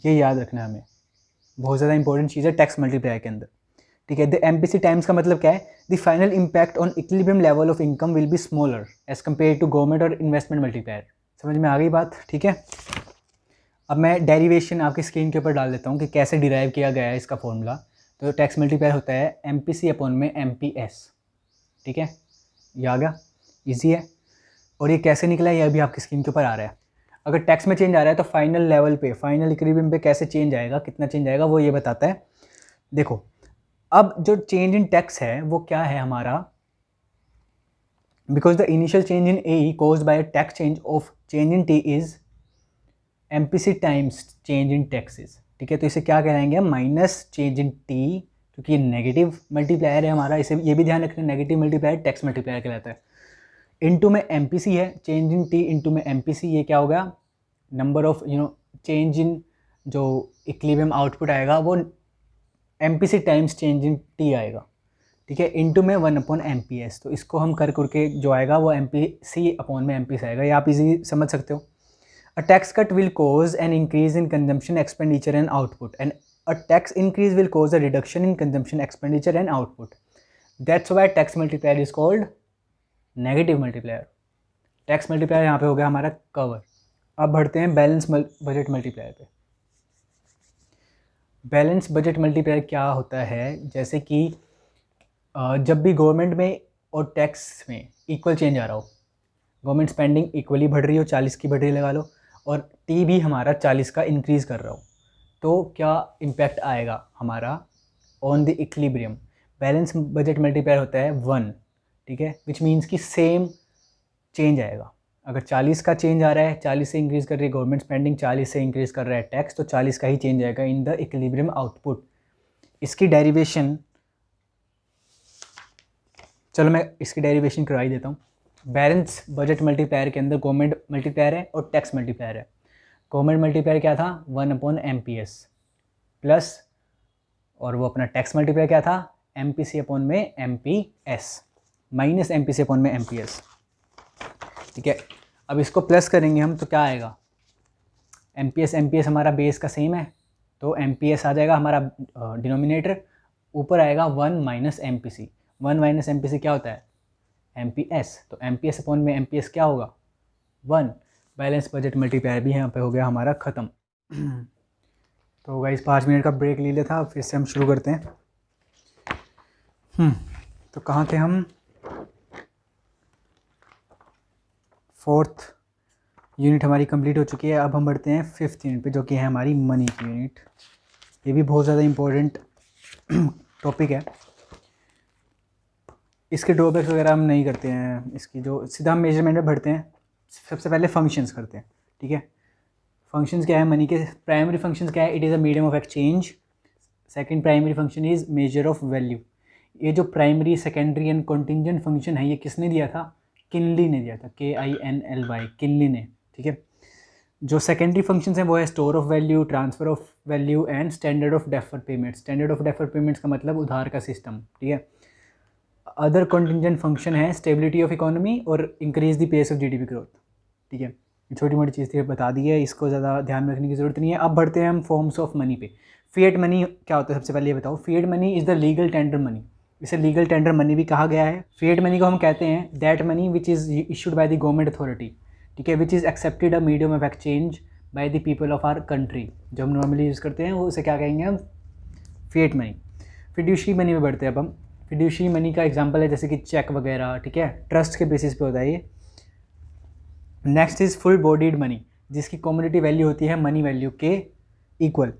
ये याद रखना है हमें, बहुत ज़्यादा इंपॉर्टेंट चीज़ है टैक्स मल्टीप्लायर के अंदर। ठीक है, द MPC टाइम्स का मतलब क्या है, the final impact on equilibrium level of income will be smaller as compare to government और इन्वेस्टमेंट मल्टीप्लायर। समझ में आ गई बात? ठीक है, अब मैं डेरिवेशन आपकी स्क्रीन के ऊपर डाल देता हूँ कि कैसे डिराइव किया गया है इसका फॉर्मूला। तो टैक्स मल्टीप्लायर होता है MPC अपॉन में MPS। ठीक है, ये आ गया, ईजी है। और ये कैसे निकला है ये अभी आपकी स्क्रीन के ऊपर आ रहा है। अगर टैक्स में चेंज आ रहा है तो फाइनल लेवल पे, फाइनल इक्विलिब्रियम पे कैसे चेंज आएगा, कितना चेंज आएगा, वो ये बताता है। देखो, अब जो चेंज इन टैक्स है वो क्या है हमारा, because the initial change in AE caused by a tax change of change in T is MPC times change in taxes, ठीक है। तो इसे क्या कहलाएंगे हम, माइनस चेंज इन टी, क्योंकि ये नेगेटिव मल्टीप्लायर है हमारा, इसे ये भी ध्यान रखना, नेगेटिव मल्टीप्लायर टैक्स मल्टीप्लायर कहलाता है। इनटू में MPC है, चेंज इन टी इनटू में MPC, ये क्या होगा, नंबर ऑफ चेंज इन जो इक्विलिब्रियम आउटपुट आएगा वो MPC times change in T आएगा, ठीक है। इनटू में 1/MPS, तो इसको हम कर करके जो आएगा वो MPC अपॉन में MPS आएगा, ये आप इजी समझ सकते हो। A tax cut will cause an increase in consumption expenditure and output, and a tax increase will cause a reduction in consumption expenditure and output. That's why tax multiplier is called negative multiplier. Tax multiplier यहाँ पे हो गया हमारा cover. अब बढ़ते हैं balance budget multiplier पे। Balance budget multiplier क्या होता है, जैसे कि जब भी गवर्नमेंट में और टैक्स में इक्वल चेंज आ रहा हो, गवर्नमेंट स्पेंडिंग इक्वली बढ़ रही हो, 40 की बढ़ रही लगा लो, और टी भी हमारा 40 का इंक्रीज़ कर रहा हो, तो क्या इम्पैक्ट आएगा हमारा on the equilibrium. Balance budget multiplier होता है 1, ठीक है, विच मीन्स कि सेम चेंज आएगा। अगर 40 का चेंज आ रहा है, 40 से इंक्रीज़ कर रही है गवर्नमेंट स्पेंडिंग, 40 से इंक्रीज़ कर रहा है टैक्स, तो 40 का ही चेंज आएगा इन द इक्विलिब्रियम आउटपुट। इसकी डेरिवेशन, चलो मैं इसकी डेरिवेशन करवा ही देता हूँ। बैलेंस बजट मल्टीप्लायर के अंदर गवर्नमेंट मल्टीप्लायर है और टैक्स मल्टीप्लायर है। गवर्नमेंट मल्टीप्लायर क्या था, 1/MPS प्लस, और वो अपना टैक्स मल्टीप्लायर क्या था, MPC अपॉन में MPS माइनस MPC अपॉन में MPS, ठीक है। अब इसको प्लस करेंगे हम तो क्या आएगा, MPS हमारा बेस का सेम है, तो MPS आ जाएगा हमारा डिनोमिनेटर, ऊपर आएगा 1 माइनस MPC। 1 माइनस MPC क्या होता है, MPS, तो MPS अपॉन में MPS क्या होगा, 1। बैलेंस बजट मल्टीप्लायर भी यहाँ पे हो गया हमारा ख़त्म। तो गाइस 5 मिनट का ब्रेक ले लिया था, फिर से हम शुरू करते हैं। तो कहाँ थे हम, 4th यूनिट हमारी कंप्लीट हो चुकी है। अब हम बढ़ते हैं 5th यूनिट पे, जो कि है हमारी मनी की यूनिट। ये भी बहुत ज़्यादा इम्पोर्टेंट टॉपिक है। इसके ड्रॉबैक्स वगैरह हम नहीं करते हैं, इसकी जो सीधा हम मेजरमेंट में बढ़ते हैं। सबसे पहले फंक्शंस करते हैं, ठीक है। फंक्शंस क्या है मनी के, प्राइमरी फंक्शंस क्या है, it is a medium of exchange. Second primary function is measure of value. ये जो primary, secondary and contingent function है, ये किसने दिया था, किनली ने दिया था, KINLY, किनली ने, ठीक है। जो सेकेंडरी फंक्शंस हैं वो है store of value, transfer of value and standard of deferred payments. Standard of deferred payments का मतलब उधार का सिस्टम, ठीक है। अदर कॉन्टिंजेंट फंक्शन है स्टेबिलिटी ऑफ इकोनॉमी और increase the pace of GDP growth, ठीक है। छोटी मोटी चीज़ थी, बता दी है, इसको ज़्यादा ध्यान रखने की ज़रूरत नहीं है। अब बढ़ते हैं हम फॉर्म्स ऑफ मनी पे। फिएट मनी क्या होता है, सबसे पहले ये बताओ। Fiat money is the legal tender money, इसे लीगल टेंडर मनी भी कहा गया है। फिएट मनी को हम कहते हैं that money which is issued by the government authority, ठीक है, which is accepted a medium of exchange by the people of our country. जो हम नॉर्मली यूज़ करते हैं वो उसे क्या कहेंगे हम, फिएट मनी। फिड्यूशरी मनी में बढ़ते हैं अब हम। फिड्यूशरी मनी का एग्जांपल है जैसे कि चेक वगैरह, ठीक है, ट्रस्ट के बेसिस पे होता है ये। Next is full bodied money, जिसकी कम्युनिटी वैल्यू होती है मनी वैल्यू के equal.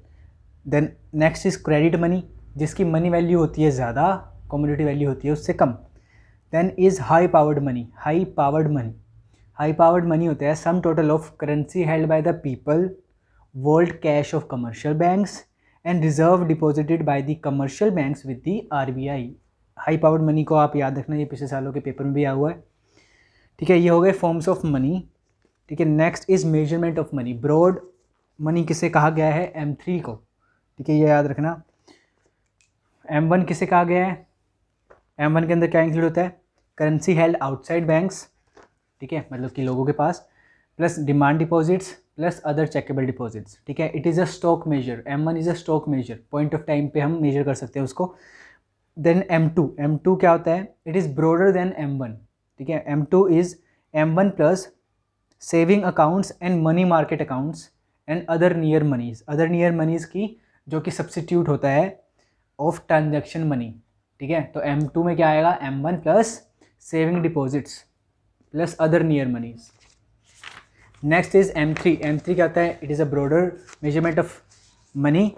Then next is credit money, जिसकी मनी वैल्यू होती है ज़्यादा, कम्युनिटी वैल्यू होती है उससे कम। Then is high powered money, high powered money. High powered money होता है sum total of currency held by the people, vault cash of commercial banks and reserve deposited by the commercial banks with the RBI। High powered money को आप याद रखना, ये पिछले सालों के पेपर में भी आया हुआ है, ठीक है। ये हो गए फॉर्म्स ऑफ मनी, ठीक है। Next is measurement of money. Broad money किसे कहा गया है, M3 को, ठीक है, ये याद रखना। M1 किसे कहा गया है, M1 के अंदर क्या इंक्लूड होता है, करेंसी हेल्ड आउटसाइड बैंक्स, ठीक है, मतलब कि लोगों के पास, plus demand deposits plus other chequable deposits, ठीक है। It is a stock measure, M1 is a stock measure, point of time पे हम मेजर कर सकते हैं उसको। देन M2 क्या होता है, it is broader then M1, ठीक है। M2 is M1 plus saving accounts and money market accounts and other near moneys. Other near moneys की जो कि सब्सिट्यूट होता है ऑफ ट्रांजैक्शन मनी, ठीक है। तो M2 में क्या आएगा, M1 plus saving deposits plus other near moneys. Next is M3 क्या होता है, it is a broader measurement of money.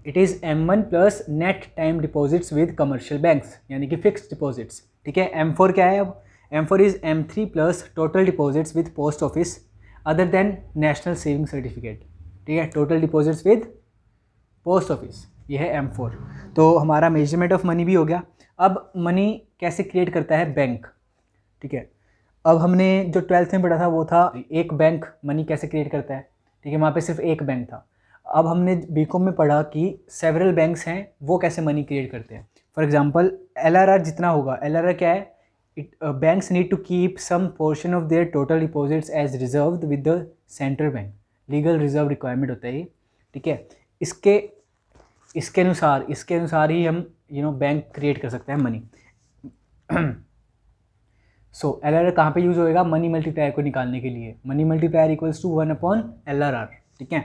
It is M1 plus net time deposits with commercial banks, यानी कि फिक्स डिपॉजिट्स, ठीक है। M4 क्या है, अब M4 is M3 plus total deposits with post office, other than national saving certificate, ठीक है। Total deposits with post office, ये है M4। तो हमारा मेजरमेंट ऑफ मनी भी हो गया। अब मनी कैसे क्रिएट करता है बैंक, ठीक है। अब हमने जो 12th में पढ़ा था वो था एक बैंक मनी कैसे क्रिएट करता है, ठीक है। वहाँ पे सिर्फ एक बैंक था। अब हमने बीकॉम में पढ़ा कि सेवरल बैंक्स हैं, वो कैसे मनी क्रिएट करते हैं। फॉर एग्जांपल LRR जितना होगा, LRR क्या है, banks need to keep some portion of their total deposits as reserved with the central bank, legal reserve requirement होता है ये, ठीक है। इसके अनुसार ही हम बैंक क्रिएट कर सकते हैं मनी। सो LRR कहाँ पे यूज़ होएगा, मनी मल्टीप्लायर को निकालने के लिए। Money multiplier equals to 1/LRR, ठीक है।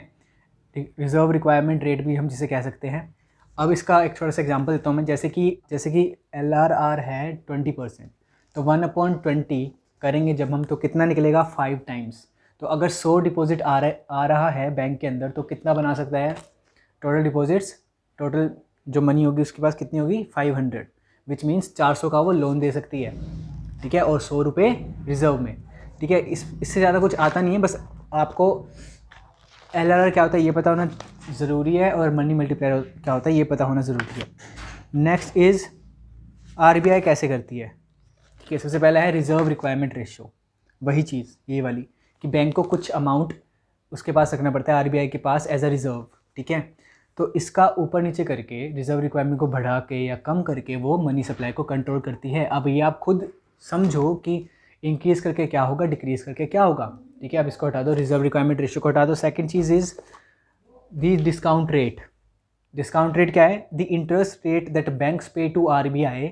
रिजर्व रिक्वायरमेंट रेट भी हम जिसे कह सकते हैं। अब इसका एक छोटा सा एग्जांपल देता हूँ मैं, जैसे कि LRR है 20%, तो 1/20 करेंगे जब हम, तो कितना निकलेगा 5 टाइम्स। तो अगर 100 डिपॉजिट आ रहा है बैंक के अंदर, तो कितना बना सकता है टोटल डिपॉजिट्स, टोटल जो मनी होगी उसके पास कितनी होगी 500, विच मीन्स 400 का वो लोन दे सकती है, ठीक है। और 100 रुपये रिजर्व में, ठीक है। इससे ज़्यादा कुछ आता नहीं है, बस आपको LRR क्या होता है ये पता होना ज़रूरी है, और मनी मल्टीप्लायर क्या होता है ये पता होना ज़रूरी है। नेक्स्ट इज़ RBI कैसे करती है, ठीक है। सबसे पहला है रिज़र्व रिक्वायरमेंट रेशियो, वही चीज़ ये वाली कि बैंक को कुछ अमाउंट उसके पास रखना पड़ता है RBI के पास एज अ रिज़र्व, ठीक है। तो इसका ऊपर नीचे करके रिज़र्व रिक्वायरमेंट को बढ़ा के या कम करके वो मनी सप्लाई को कंट्रोल करती है। अब ये आप खुद समझो कि इंक्रीज़ करके क्या होगा, डिक्रीज़ करके क्या होगा, ठीक है। अब इसको हटा दो, रिजर्व रिक्वायरमेंट रेशियो को हटा दो। सेकंड चीज़ is the discount rate. Discount rate क्या है, the interest rate that banks pay to RBI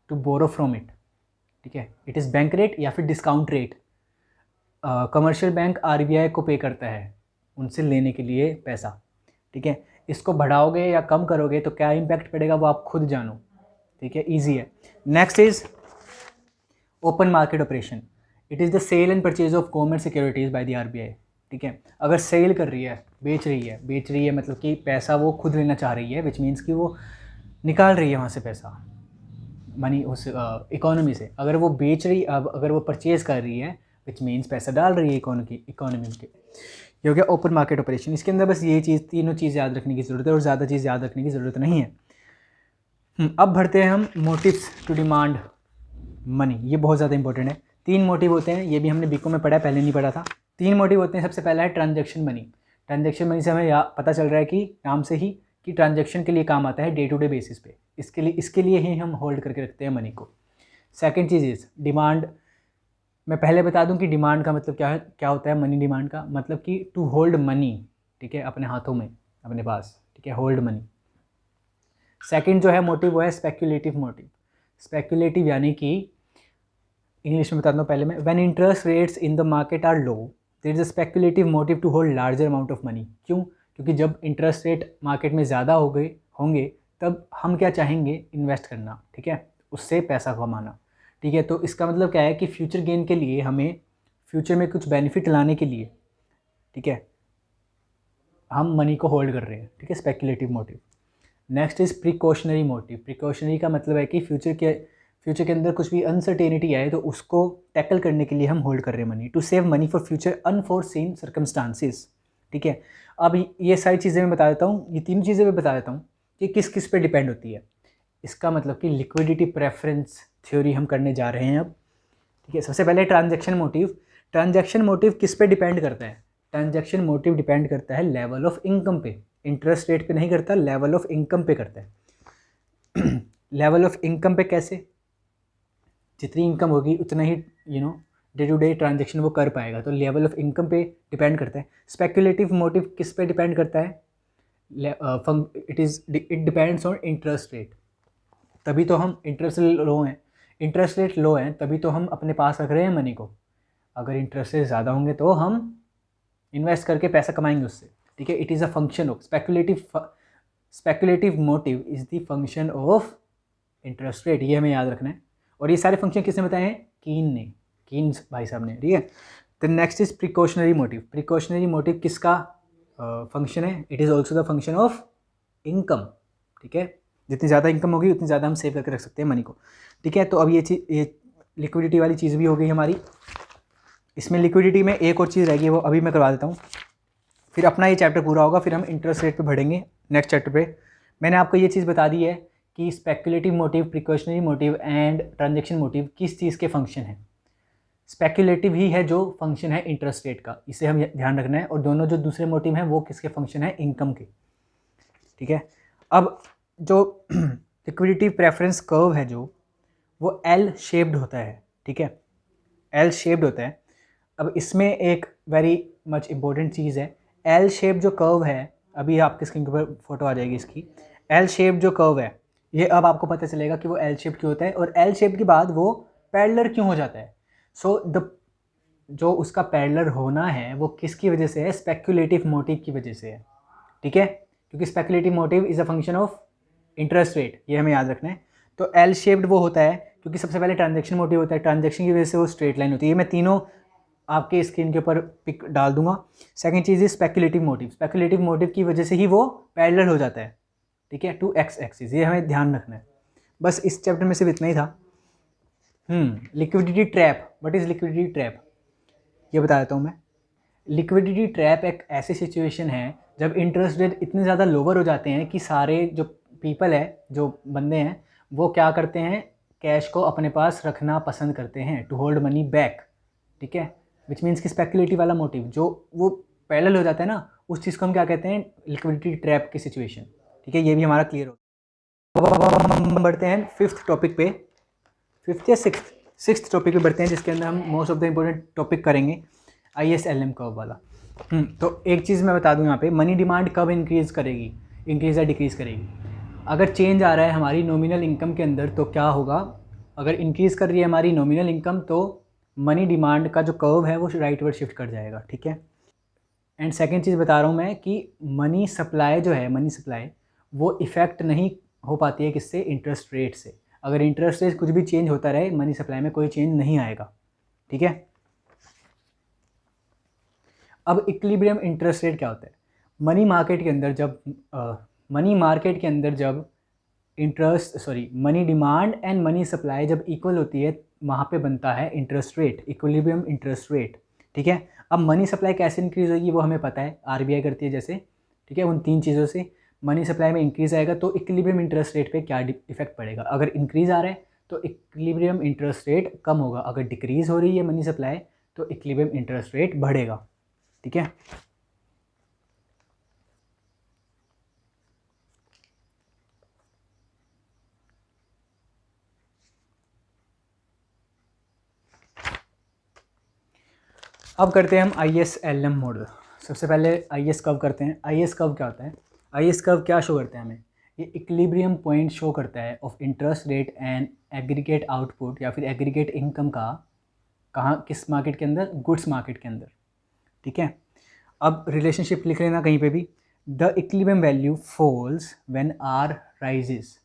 to borrow from it, ठीक है। इट इज़ बैंक रेट या फिर discount rate. Commercial bank RBI को पे करता है उनसे लेने के लिए पैसा, ठीक है। इसको बढ़ाओगे या कम करोगे तो क्या इम्पैक्ट पड़ेगा वो आप खुद जानो, ठीक है। ईजी है। Next is open market operation. It is the sale and purchase of government securities by the RBI, ठीक है। अगर सेल कर रही है, बेच रही है मतलब कि पैसा वो खुद लेना चाह रही है, विच मीन्स कि वो निकाल रही है वहाँ से पैसा, मनी उस इकोनॉमी से। अगर वो अगर वो परचेज़ कर रही है, विच मीन्स पैसा डाल रही है इकोनॉमी में। ये हो गया ओपन मार्केट ऑपरेशन। इसके अंदर बस ये चीज़, तीनों चीज़ याद रखने की ज़रूरत है, और ज़्यादा चीज़ याद रखने की ज़रूरत नहीं है। अब बढ़ते हैं हम मोटिव्स टू डिमांड मनी। ये बहुत ज़्यादा इंपॉर्टेंट है। 3 मोटिव होते हैं, ये भी हमने बीकॉम में पढ़ा है, पहले नहीं पढ़ा था। 3 मोटिव होते हैं। सबसे पहला है ट्रांजैक्शन मनी। ट्रांजैक्शन मनी से हमें पता चल रहा है कि नाम से ही कि ट्रांजैक्शन के लिए काम आता है, डे टू डे बेसिस पे। इसके लिए ही हम होल्ड करके रखते हैं मनी को। Second cheese is demand. मैं पहले बता दूं कि डिमांड का मतलब क्या होता है। मनी डिमांड का मतलब कि टू होल्ड मनी, ठीक है, अपने हाथों में, अपने पास, ठीक है, होल्ड मनी। सेकंड जो है मोटिव वो है स्पेक्यूलेटिव मोटिव। स्पेक्यूलेटिव यानी कि इंग्लिश में बता दूँ पहले मैं, when interest rates in the market are low there is a speculative motive to hold larger amount of money. क्यों? क्योंकि जब इंटरेस्ट रेट मार्केट में ज़्यादा होंगे तब हम क्या चाहेंगे, इन्वेस्ट करना, ठीक है, उससे पैसा कमाना, ठीक है। तो इसका मतलब क्या है कि फ्यूचर गेन के लिए, हमें फ्यूचर में कुछ बेनिफिट लाने के लिए, ठीक है, हम मनी को होल्ड कर रहे हैं, ठीक है, speculative motive. Next is precautionary motive. Precautionary का मतलब है कि फ्यूचर के अंदर कुछ भी अनसर्टेनिटी आए तो उसको टैकल करने के लिए हम होल्ड कर रहे हैं money, to save money for future unforeseen circumstances, ठीक है। अब ये सारी चीज़ें मैं बता देता हूँ, ये 3 चीज़ें मैं बता देता हूँ कि किस किस पे डिपेंड होती है। इसका मतलब कि लिक्विडिटी प्रेफरेंस थ्योरी हम करने जा रहे हैं अब, ठीक है। सबसे पहले ट्रांजैक्शन मोटिव। ट्रांजैक्शन मोटिव किस पे डिपेंड करता है? ट्रांजैक्शन मोटिव डिपेंड करता है लेवल ऑफ इनकम पे, इंटरेस्ट रेट पे नहीं करता, लेवल ऑफ इनकम पे करता है। लेवल ऑफ इनकम पे कैसे? जितनी इनकम होगी उतना ही डे टू डे ट्रांजैक्शन वो कर पाएगा, तो लेवल ऑफ इनकम पे डिपेंड करता है। स्पेक्यूलेटिव मोटिव किस पे डिपेंड करता है? It depends on interest rate. तभी तो हम इंटरेस्ट रेट लो हैं तभी तो हम अपने पास रख रहे हैं मनी को। अगर इंटरेस्ट रेट ज़्यादा होंगे तो हम इन्वेस्ट करके पैसा कमाएंगे उससे, ठीक है। It is a function of speculative motive is the function of interest rate, ये हमें याद रखना है। और ये सारे फंक्शन किसने बताए हैं? कीन भाई साहब ने, ठीक है। The next is precautionary motive. Precautionary motive किसका फंक्शन है? It is also the function of income, ठीक है। जितनी ज़्यादा इनकम होगी उतनी ज़्यादा हम सेव करके रख सकते हैं मनी को, ठीक है। तो अब ये लिक्विडिटी वाली चीज़ भी हो गई हमारी। इसमें लिक्विडिटी में एक और चीज़ रहेगी, वो अभी मैं करवा देता हूँ, फिर अपना ये चैप्टर पूरा होगा, फिर हम इंटरेस्ट रेट पे बढ़ेंगे नेक्स्ट चैप्टर पे। मैंने आपको ये चीज़ बता दी है कि speculative motive, precautionary motive and transaction motive किस चीज़ के फंक्शन है। स्पेकुलेटिव ही है जो फंक्शन है इंटरेस्ट रेट का, इसे हम ध्यान रखना है। और दोनों जो दूसरे मोटिव हैं वो किसके फंक्शन है, इनकम के। ठीक है, अब जो लिक्विडिटी प्रेफरेंस कर्व है जो, वो एल शेप्ड होता है। ठीक है, एल शेप्ड होता है। अब इसमें एक वेरी मच इम्पोर्टेंट चीज़ है, एल शेप जो कर्व है, अभी आपके स्क्रीन के ऊपर फोटो आ जाएगी इसकी। एल शेप जो कर्व है ये अब आपको पता चलेगा कि वो एल शेप क्यों होता है, और एल शेप के बाद वो पैरेलल क्यों हो जाता है। सो द जो उसका पैरेलल होना है वो किसकी वजह से है, स्पेकुलेटिव मोटिव की वजह से है। ठीक है, क्योंकि speculative motive is a function of interest rate, ये हमें याद रखना है। तो एल शेप्ड वो होता है क्योंकि सबसे पहले ट्रांजैक्शन मोटिव होता है, ट्रांजैक्शन की वजह से वो स्ट्रेट लाइन होती है। ये मैं तीनों आपके स्क्रीन के ऊपर पिक डाल दूंगा। सेकंड चीज़ है स्पेकुलेटिव मोटिव, स्पेकुलेटिव मोटिव की वजह से ही वो पैरेलल हो जाता है। ठीक है, टू एक्स एक्सिस, ये हमें ध्यान रखना है। बस इस चैप्टर में सिर्फ इतना ही था। Liquidity trap, what is liquidity trap, ये बता देता हूँ मैं। लिक्विडिटी ट्रैप एक ऐसी सिचुएशन है जब इंटरेस्ट रेट इतने ज़्यादा लोअर हो जाते हैं कि सारे जो पीपल है, जो बंदे हैं, वो क्या करते हैं, कैश को अपने पास रखना पसंद करते हैं, टू होल्ड मनी बैक। ठीक है, विच मीन्स कि स्पेकुलेटिव वाला मोटिव जो वो पैरेलल हो जाता है ना, उस चीज़ को हम क्या कहते हैं, लिक्विडिटी ट्रैप की सिचुएशन। ठीक है, ये भी हमारा क्लियर हो। हम बढ़ते हैं फिफ्थ टॉपिक पे, फिफ्थ या सिक्स्थ टॉपिक पे बढ़ते हैं, जिसके अंदर हम most of the important topic करेंगे, ISLM कर्व वाला। तो एक चीज़ मैं बता दूं यहाँ पे, मनी डिमांड कब इंक्रीज़ करेगी, इंक्रीज़ या डिक्रीज़ करेगी। अगर चेंज आ रहा है हमारी नॉमिनल इनकम के अंदर तो क्या होगा, अगर इंक्रीज़ कर रही है हमारी नॉमिनल इनकम तो मनी डिमांड का जो कर्व है वो राइट वर्ड शिफ्ट कर जाएगा। ठीक है, एंड सेकेंड चीज़ बता रहा हूँ मैं कि मनी सप्लाई जो है, मनी सप्लाई वो इफ़ेक्ट नहीं हो पाती है किससे, इंटरेस्ट रेट से। अगर इंटरेस्ट रेट कुछ भी चेंज होता रहे, मनी सप्लाई में कोई चेंज नहीं आएगा। ठीक है, अब इक्विलिब्रियम इंटरेस्ट रेट क्या होता है, मनी मार्केट के अंदर जब money demand and money supply जब इक्वल होती है, वहाँ पे बनता है interest rate, equilibrium interest rate. ठीक है, अब मनी सप्लाई कैसे इंक्रीज़ होगी वो हमें पता है, RBI करती है जैसे। ठीक है, उन तीन चीज़ों से मनी सप्लाई में इंक्रीज़ आएगा तो इक्विलिब्रियम इंटरेस्ट रेट पे क्या इफेक्ट पड़ेगा। अगर इंक्रीज़ आ रहा है तो इक्विलिब्रियम इंटरेस्ट रेट कम होगा, अगर डिक्रीज़ हो रही है मनी सप्लाई तो इक्विलिब्रियम इंटरेस्ट रेट बढ़ेगा। ठीक है, अब करते हैं हम ISLM मॉडल। सबसे पहले IS कर्व करते हैं। IS कर्व क्या होता है, IS कर्व क्या शो करता है हमें, ये इक्विलिब्रियम पॉइंट शो करता है of interest rate and aggregate output या फिर एग्रीगेट इनकम का, कहाँ, किस मार्केट के अंदर, गुड्स मार्केट के अंदर। ठीक है, अब रिलेशनशिप लिख लेना कहीं पे भी, the equilibrium value falls when R rises.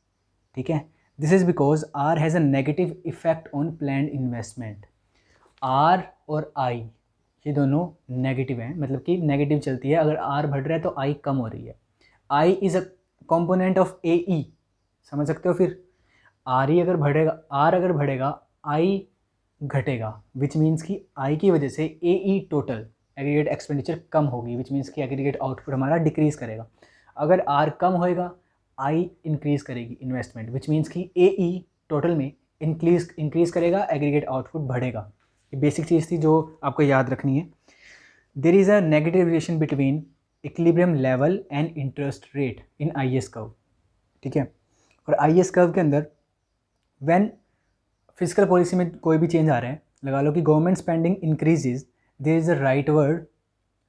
ठीक है, this is because R has a negative effect on planned investment. R और I ये दोनों नेगेटिव हैं, मतलब कि नेगेटिव चलती है, अगर R बढ़ रहा है तो I कम हो रही है। I is a component of AE, समझ सकते हो। फिर R अगर बढ़ेगा I घटेगा, विच मीन्स कि I की वजह से AE टोटल एग्रीगेट एक्सपेंडिचर कम होगी, विच मीन्स कि एग्रीगेट आउटपुट हमारा डिक्रीज़ करेगा। अगर R कम होएगा I इंक्रीज़ करेगी इन्वेस्टमेंट, विच मीन्स कि AE टोटल में इंक्रीज़ करेगा, एग्रीगेट आउटपुट बढ़ेगा। ये बेसिक चीज़ थी जो आपको याद रखनी है। There is a negative relation between equilibrium level and interest rate in IS curve. ठीक है, और IS कर्व के अंदर व्हेन फिजिकल पॉलिसी में कोई भी चेंज आ रहा है, लगा लो कि government spending increases, there is a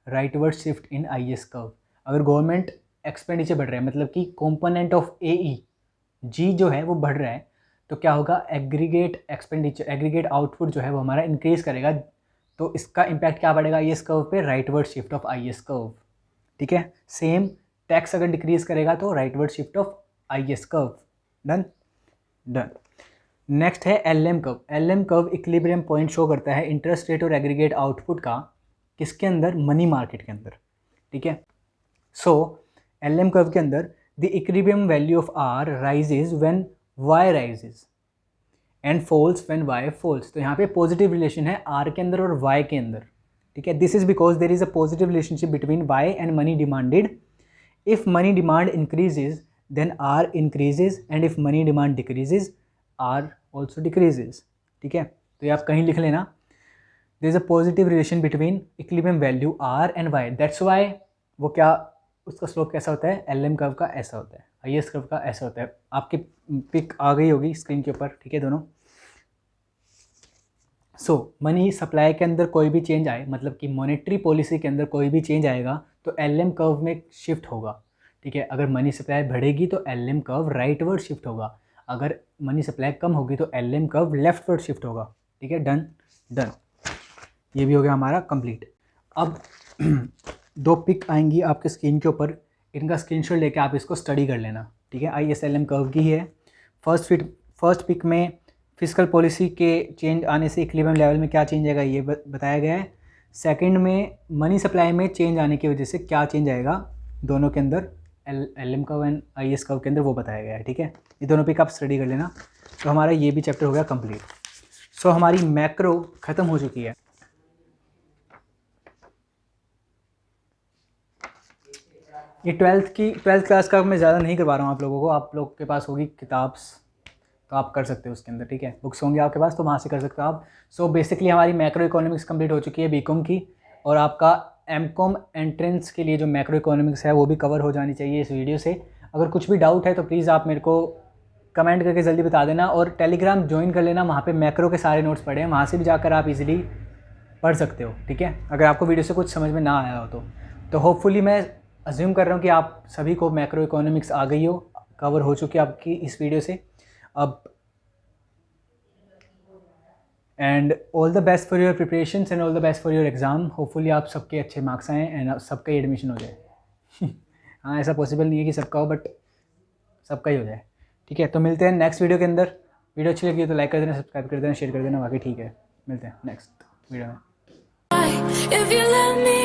rightward shift in IS curve. अगर गवर्नमेंट एक्सपेंडिचर बढ़ रहा है, मतलब कि कॉम्पोनेंट ऑफ AE G जो है वो बढ़ रहा है, तो क्या होगा, एग्रीगेट आउटपुट जो है वो हमारा इंक्रीज़ करेगा, तो इसका इम्पैक्ट क्या पड़ेगा IS कर्व पे, rightward shift of IS curve. ठीक है, सेम टैक्स अगर डिक्रीज़ करेगा तो rightward shift of IS curve. Done. Next है LM curve. LM curve equilibrium point show करता है इंटरेस्ट रेट और एग्रीगेट आउटपुट का, किसके अंदर, मनी मार्केट के अंदर। ठीक है, सो LM कर्व के अंदर the equilibrium value of R rises when Y rises and falls when y falls. तो यहाँ पे पॉजिटिव रिलेशन है r के अंदर और y के अंदर, ठीक है। This is because there is a positive relationship between y and money demanded. If money demand increases then r increases, and if money demand decreases r also decreases, ठीक है। तो ये आप कहीं लिख लेना, there is a positive relation between equilibrium value r and y, that's why वो क्या, उसका स्लोप कैसा होता है, एल एम कर्व का ऐसा होता है, हाईएस्ट कर्व का ऐसा होता है। आपकी पिक आ गई होगी स्क्रीन के ऊपर, ठीक है दोनों। सो मनी सप्लाई के अंदर कोई भी चेंज आए, मतलब कि मॉनेटरी पॉलिसी के अंदर कोई भी चेंज आएगा तो एल एम कर्व में शिफ्ट होगा, ठीक है। अगर मनी सप्लाई बढ़ेगी तो L M curve rightward shift होगा, अगर मनी सप्लाई कम होगी तो L M curve leftward shift होगा, ठीक है। डन डन, ये भी हो गया हमारा कंप्लीट। अब दो पिक आएंगी आपके स्क्रीन के ऊपर, इनका स्क्रीनशॉट लेके आप इसको स्टडी कर लेना, ठीक है। ISLM कर्व की है। फर्स्ट पिक में फिस्कल पॉलिसी के चेंज आने से इक्विलिब्रियम लेवल में क्या चेंज आएगा ये बताया गया है। सेकंड में मनी सप्लाई में चेंज आने की वजह से क्या चेंज आएगा दोनों के अंदर, LM curve and IS curve के अंदर, वो बताया गया है, ठीक है। ये दोनों पिक आप स्टडी कर लेना। तो हमारा ये भी चैप्टर हो गया कंप्लीट। सो हमारी मैक्रो ख़त्म हो चुकी है। ये ट्वेल्थ क्लास का मैं ज़्यादा नहीं करवा रहा हूँ आप लोगों को, आप लोग के पास होगी किताब तो आप कर सकते हो उसके अंदर, ठीक है। बुक्स होंगी आपके पास तो वहाँ से कर सकते हो आप। सो बेसिकली हमारी मैक्रो इकोनॉमिक्स कंप्लीट हो चुकी है बीकॉम की, और आपका एमकॉम एंट्रेंस के लिए जो मैक्रो इकोनॉमिक्स है वो भी कवर हो जानी चाहिए इस वीडियो से। अगर कुछ भी डाउट है तो प्लीज़ आप मेरे को कमेंट करके जल्दी बता देना, और टेलीग्राम ज्वाइन कर लेना, वहाँ पर मैक्रो के सारे नोट्स पढ़े हैं, वहाँ से भी जाकर आप इजीली पढ़ सकते हो, ठीक है। अगर आपको वीडियो से कुछ समझ में ना आया हो तो होपफुली मैं अज्यूम कर रहा हूँ कि आप सभी को मैक्रो इकोनॉमिक्स आ गई हो, कवर हो चुकी है आपकी इस वीडियो से अब। And all the best for your preparations and all the best for your exam. Hopefully आप सबके अच्छे मार्क्स आएँ एंड सबका ही एडमिशन हो जाए। हाँ, ऐसा पॉसिबल नहीं है कि सबका हो, बट सबका ही हो जाए, ठीक है। तो मिलते हैं नेक्स्ट वीडियो के अंदर। वीडियो अच्छी लगी तो लाइक कर देना, सब्सक्राइब कर देना, शेयर कर देना, बाकी ठीक है। मिलते हैं नेक्स्ट वीडियो में।